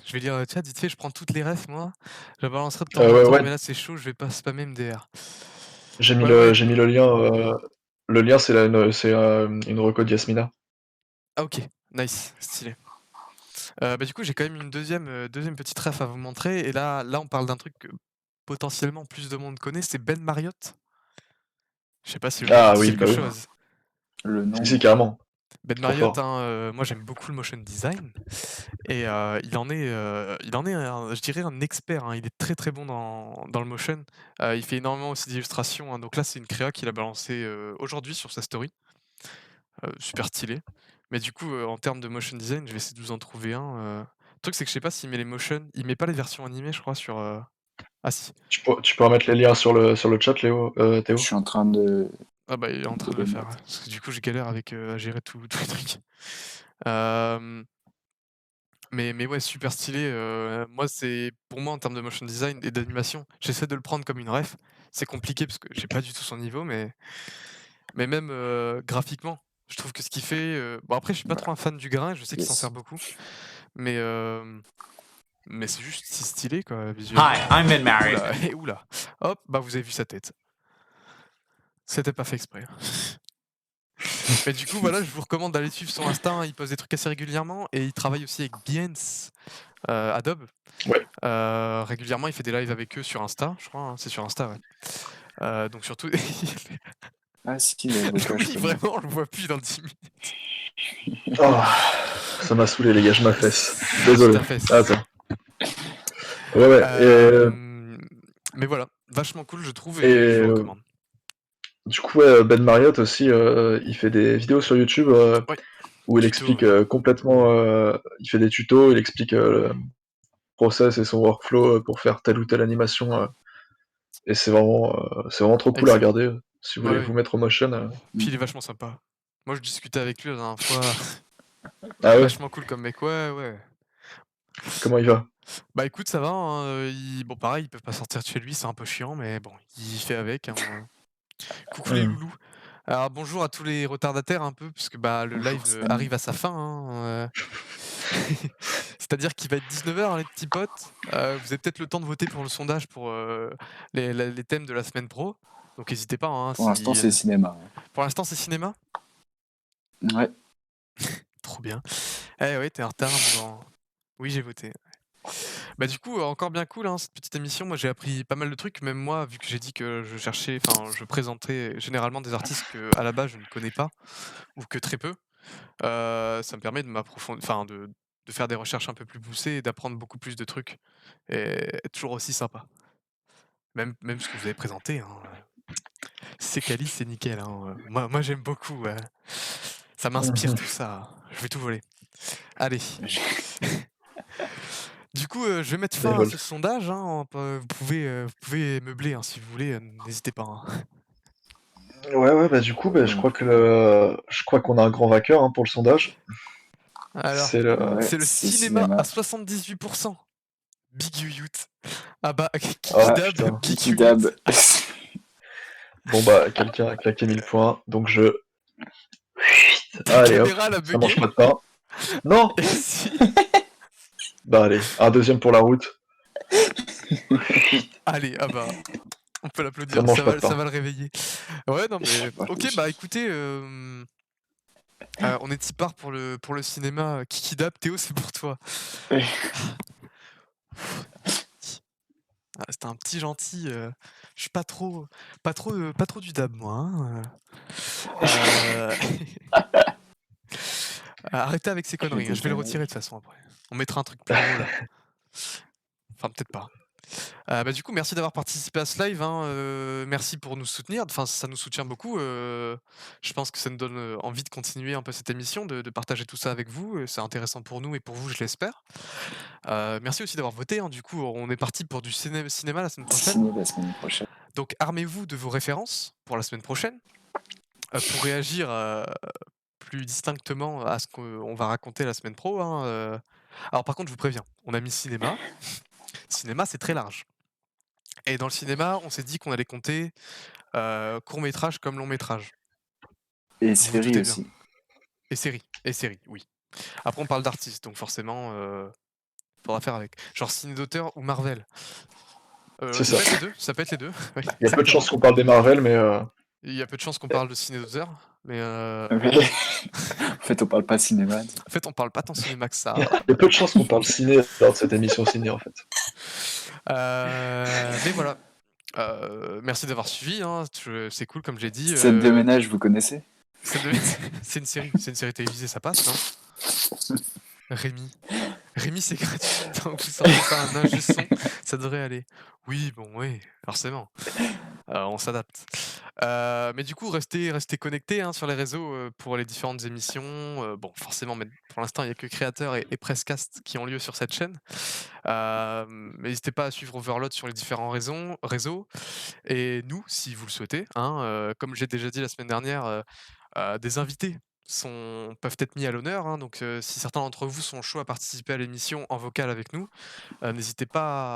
Speaker 1: je vais lire le chat vite fait. Je prends toutes les refs, moi. Je la balancerai de temps en
Speaker 3: Ouais,
Speaker 1: temps,
Speaker 3: ouais.
Speaker 1: mais là, c'est chaud. Je vais pas spammer MDR.
Speaker 3: J'ai mis,
Speaker 1: Ouais.
Speaker 3: j'ai mis le lien. Le lien, c'est une reco de Yasmina.
Speaker 1: Ah, ok, nice, stylé. Du coup, j'ai quand même une deuxième petite ref à vous montrer. Et là, on parle d'un truc que potentiellement plus de monde connaît. C'est Ben Marriott. Je sais pas si le nom vous
Speaker 3: Ah
Speaker 1: dit
Speaker 3: oui,
Speaker 1: quelque
Speaker 3: bah oui.
Speaker 1: chose.
Speaker 2: Le nom,
Speaker 3: Si,
Speaker 2: non.
Speaker 3: carrément.
Speaker 1: Ben
Speaker 3: Trop
Speaker 1: Marriott,
Speaker 3: fort.
Speaker 1: hein, moi j'aime beaucoup le motion design et il en est je dirais un expert, hein. Il est très, très bon dans le motion. Il fait énormément aussi d'illustrations, hein, donc là, c'est une créa qu'il a balancée, aujourd'hui sur sa story. Super stylé. Mais du coup, en termes de motion design, je vais essayer de vous en trouver un. Le truc, c'est que je sais pas s'il met les motion, il met pas les versions animées, je crois, sur, ah si.
Speaker 3: Tu pourras mettre les liens sur le chat,
Speaker 2: Je
Speaker 3: Théo.
Speaker 2: suis en train de,
Speaker 1: Ah bah, il est en train de le
Speaker 2: les
Speaker 1: faire, ouais.
Speaker 2: mettre.
Speaker 1: Parce que du coup, je galère à gérer tous les trucs. Hem mais ouais, super stylé, moi, c'est pour moi, en termes de motion design et d'animation, j'essaie de le prendre comme une ref. C'est compliqué parce que j'ai pas du tout son niveau, mais même, graphiquement, je trouve que ce qu'il fait, bon après, je suis pas
Speaker 2: Voilà.
Speaker 1: trop un fan du grain, je sais qu'il s'en
Speaker 2: Yes.
Speaker 1: sert beaucoup, mais mais c'est juste si stylé, quoi, visuellement.
Speaker 4: Hi, I'm Ben
Speaker 1: Ouh
Speaker 4: Marriott.
Speaker 1: là et ouh là, hop, bah, vous avez vu sa tête. C'était pas fait exprès. Mais du coup, voilà, je vous recommande d'aller suivre son Insta, hein, il poste des trucs assez régulièrement et il travaille aussi avec Behance, Adobe.
Speaker 3: Ouais.
Speaker 1: Régulièrement, il fait des lives avec eux sur Insta, je crois, hein, c'est sur Insta, ouais. Donc surtout
Speaker 2: Ah si, le vocal, je
Speaker 1: oui,
Speaker 2: connais.
Speaker 1: vraiment, on le voit plus dans 10 minutes.
Speaker 3: Oh, ça m'a saoulé, les gars, je m'affaisse. Désolé.
Speaker 1: Tout à fait.
Speaker 3: Attends. Ouais.
Speaker 1: Mais voilà, vachement cool, je trouve,
Speaker 3: Et,
Speaker 1: et je vous recommande.
Speaker 3: du coup, ouais, Ben Marriott aussi, il fait des vidéos sur YouTube
Speaker 1: Ouais,
Speaker 3: où il
Speaker 1: tuto,
Speaker 3: explique
Speaker 1: ouais.
Speaker 3: complètement. Il fait des tutos, il explique le process et son workflow pour faire telle ou telle animation. Et c'est vraiment trop cool à
Speaker 1: Excellent.
Speaker 3: regarder si vous
Speaker 1: Ouais,
Speaker 3: voulez
Speaker 1: ouais.
Speaker 3: vous mettre au motion.
Speaker 1: Puis il est vachement sympa. Moi, je discutais avec lui la dernière fois.
Speaker 3: Ah ouais,
Speaker 1: Vachement cool comme mec, ouais, ouais.
Speaker 3: comment il va?
Speaker 1: Bah écoute, ça va, hein, bon pareil, ils peuvent pas sortir de chez lui, c'est un peu chiant, mais bon, il fait avec, hein. Coucou les
Speaker 3: Hmm.
Speaker 1: loulous. Alors bonjour à tous les retardataires un peu, puisque bah le
Speaker 2: Bonjour,
Speaker 1: live
Speaker 2: Samy.
Speaker 1: arrive à sa fin, hein. C'est-à-dire qu'il va être 19h, les petits potes. Vous avez peut-être le temps de voter pour le sondage pour les thèmes de la semaine pro. Donc n'hésitez pas, hein,
Speaker 2: Pour l'instant, c'est cinéma.
Speaker 1: Pour l'instant, c'est cinéma.
Speaker 2: Ouais.
Speaker 1: Trop bien. Eh ouais, t'es en retard, mon grand. Oui, j'ai voté. Bah du coup, encore bien cool, hein, cette petite émission. Moi, j'ai appris pas mal de trucs, même moi, vu que j'ai dit que je présentais généralement des artistes que à la base je ne connais pas ou que très peu. Ça me permet de de faire des recherches un peu plus poussées et d'apprendre beaucoup plus de trucs. Et toujours aussi sympa. Même ce que vous avez présenté, hein, c'est quali, c'est nickel, hein, moi j'aime beaucoup, ça m'inspire tout ça. Je vais tout voler. Allez. Du coup, je vais mettre fin à ce sondage, hein, vous pouvez meubler, hein, si vous voulez, n'hésitez pas, hein.
Speaker 3: Ouais, bah du coup, je crois qu'on a un grand vainqueur hein, pour le sondage.
Speaker 1: Alors,
Speaker 3: C'est le.
Speaker 2: Ouais,
Speaker 1: c'est le
Speaker 2: c'est
Speaker 1: cinéma
Speaker 2: cinéma.
Speaker 1: à 78%. Big Youth. Ah bah, Kiki
Speaker 3: Ah
Speaker 1: Dab,
Speaker 3: putain.
Speaker 1: Big
Speaker 2: Kiki
Speaker 1: Youth.
Speaker 2: Dab.
Speaker 3: Bon bah, quelqu'un a claqué 1000 points, donc je.
Speaker 1: Ta
Speaker 3: Allez hop,
Speaker 1: caméra, elle a
Speaker 3: ça mange
Speaker 1: bugué.
Speaker 3: pas de pain. Non.
Speaker 1: Et si.
Speaker 3: Bah allez, un deuxième pour la route.
Speaker 1: Allez, ah bah. On peut l'applaudir,
Speaker 3: Ça mange pas de
Speaker 1: ça
Speaker 3: pain.
Speaker 1: va le réveiller. Ouais, non, mais
Speaker 2: Pas
Speaker 1: ok,
Speaker 2: riche.
Speaker 1: bah écoutez, on est y part pour le cinéma. Kiki Dab, Théo, c'est pour toi. Ah, c'était un petit gentil. Je suis pas trop du dab, moi. Hein. Arrêtez avec ces conneries. Hein. Je vais le retirer de toute façon après. On mettra un truc plus drôle. Enfin, peut-être pas. Bah, du coup, merci d'avoir participé à ce live. Hein. Merci pour nous soutenir. Enfin, ça nous soutient beaucoup. Je pense que ça nous donne envie de continuer un peu cette émission, de partager tout ça avec vous. C'est intéressant pour nous et pour vous, je l'espère. Merci aussi d'avoir voté. Hein. Du coup, on est parti pour du cinéma la semaine prochaine.
Speaker 2: Ciné la semaine prochaine.
Speaker 1: Donc, armez-vous de vos références pour la semaine prochaine pour réagir plus distinctement à ce qu'on va raconter la semaine pro. Hein. Alors, par contre, je vous préviens, on a mis cinéma. Cinéma, c'est très large. Et dans le cinéma, on s'est dit qu'on allait compter court-métrage comme long-métrage.
Speaker 2: Et
Speaker 1: Vous vous
Speaker 2: série
Speaker 1: doutez bien.
Speaker 2: aussi.
Speaker 1: Et série, oui. Après, on parle d'artistes, donc forcément, faudra faire avec. Genre ciné d'auteur ou Marvel.
Speaker 3: C'est
Speaker 1: Ça
Speaker 3: ça.
Speaker 1: peut être les deux, ça peut être les deux. Oui,
Speaker 3: Il y a peu de
Speaker 1: exactement.
Speaker 3: chances qu'on parle des Marvel, mais
Speaker 1: Il y a peu de chances qu'on parle de ciné d'auteur, mais
Speaker 2: Mais en fait, on parle pas cinéma.
Speaker 1: en fait, on parle pas tant cinéma que ça.
Speaker 3: il y a peu de chances qu'on parle ciné lors de cette émission ciné, en fait.
Speaker 1: Mais voilà. Merci d'avoir suivi. Hein. C'est cool, comme j'ai dit.
Speaker 2: Scène de ménage, vous connaissez?
Speaker 1: C'est une série télévisée, ça passe, non? Rémi, c'est gratuit. Tant que vous sortez pas un ingé son, ça devrait aller. Oui, bon, oui, forcément. On s'adapte. Mais du coup, restez connectés hein, sur les réseaux pour les différentes émissions. Bon, forcément, mais pour l'instant, il n'y a que Créateurs et Presscast qui ont lieu sur cette chaîne. Mais n'hésitez pas à suivre Overload sur les différents réseaux. Et nous, si vous le souhaitez, hein, comme j'ai déjà dit la semaine dernière, des invités peuvent être mis à l'honneur. Hein, donc, si certains d'entre vous sont chauds à participer à l'émission en vocal avec nous, n'hésitez pas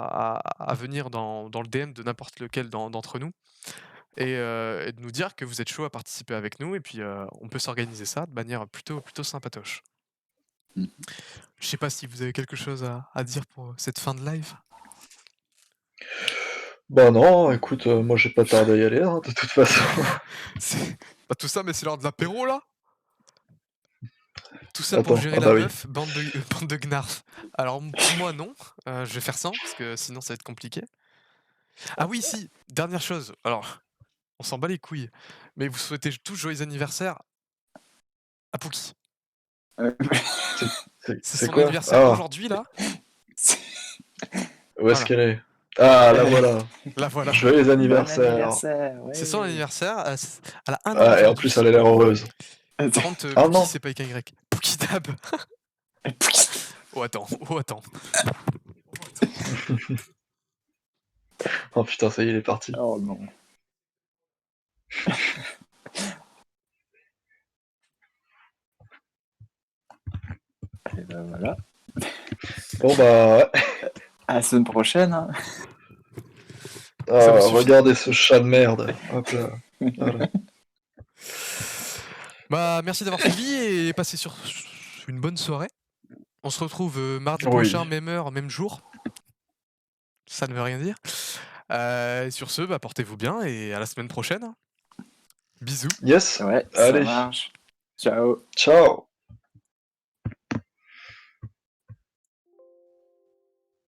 Speaker 1: à venir dans le DM de n'importe lequel d'entre nous et de nous dire que vous êtes chaud à participer avec nous. Et puis, on peut s'organiser ça de manière plutôt sympatoche.
Speaker 2: Mhm.
Speaker 1: Je sais pas si vous avez quelque chose à dire pour cette fin de live.
Speaker 3: Bah non, écoute, moi j'ai pas tardé à y aller, hein, de toute façon.
Speaker 1: C'est pas tout ça, mais c'est l'heure de l'apéro là. Tout ça pour
Speaker 3: Attends,
Speaker 1: gérer
Speaker 3: ah
Speaker 1: la
Speaker 3: bah oui.
Speaker 1: meuf, bande de gnarf. Alors pour moi non, je vais faire sans parce que sinon ça va être compliqué. Ah oui si, dernière chose, alors on s'en bat les couilles, mais vous souhaitez tous joyeux anniversaire à Pookie. C'est
Speaker 3: C'est
Speaker 1: son
Speaker 3: quoi?
Speaker 1: anniversaire
Speaker 3: Ah,
Speaker 1: aujourd'hui là.
Speaker 3: où est-ce
Speaker 1: Voilà.
Speaker 3: qu'elle est? Ah, la voilà.
Speaker 1: Là voilà.
Speaker 3: Joyeux
Speaker 2: Bon
Speaker 3: anniversaire.
Speaker 2: anniversaire, ouais.
Speaker 1: C'est son anniversaire, elle a un an
Speaker 3: Ah, et en
Speaker 1: aujourd'hui.
Speaker 3: plus elle a l'air heureuse.
Speaker 1: Par contre,
Speaker 3: Ah
Speaker 1: Pookie
Speaker 3: non.
Speaker 1: c'est pas avec un Y. Pookie Dab. Oh attends.
Speaker 3: Oh putain, ça y est, il est parti.
Speaker 2: Oh non. Et ben voilà.
Speaker 3: Bon bah ouais.
Speaker 2: À la semaine prochaine. Hein.
Speaker 1: Ça me suffit.
Speaker 3: Regardez ce chat de merde. Hop là. Voilà.
Speaker 1: Bah merci d'avoir suivi et passez sur une bonne soirée. On se retrouve mardi
Speaker 3: Oui.
Speaker 1: prochain, même heure, même jour. Ça ne veut rien dire. Sur ce, bah, portez-vous bien et à la semaine prochaine. Bisous.
Speaker 3: Yes.
Speaker 2: Ouais, ça
Speaker 3: Allez.
Speaker 2: marche. Ciao.
Speaker 3: Ciao.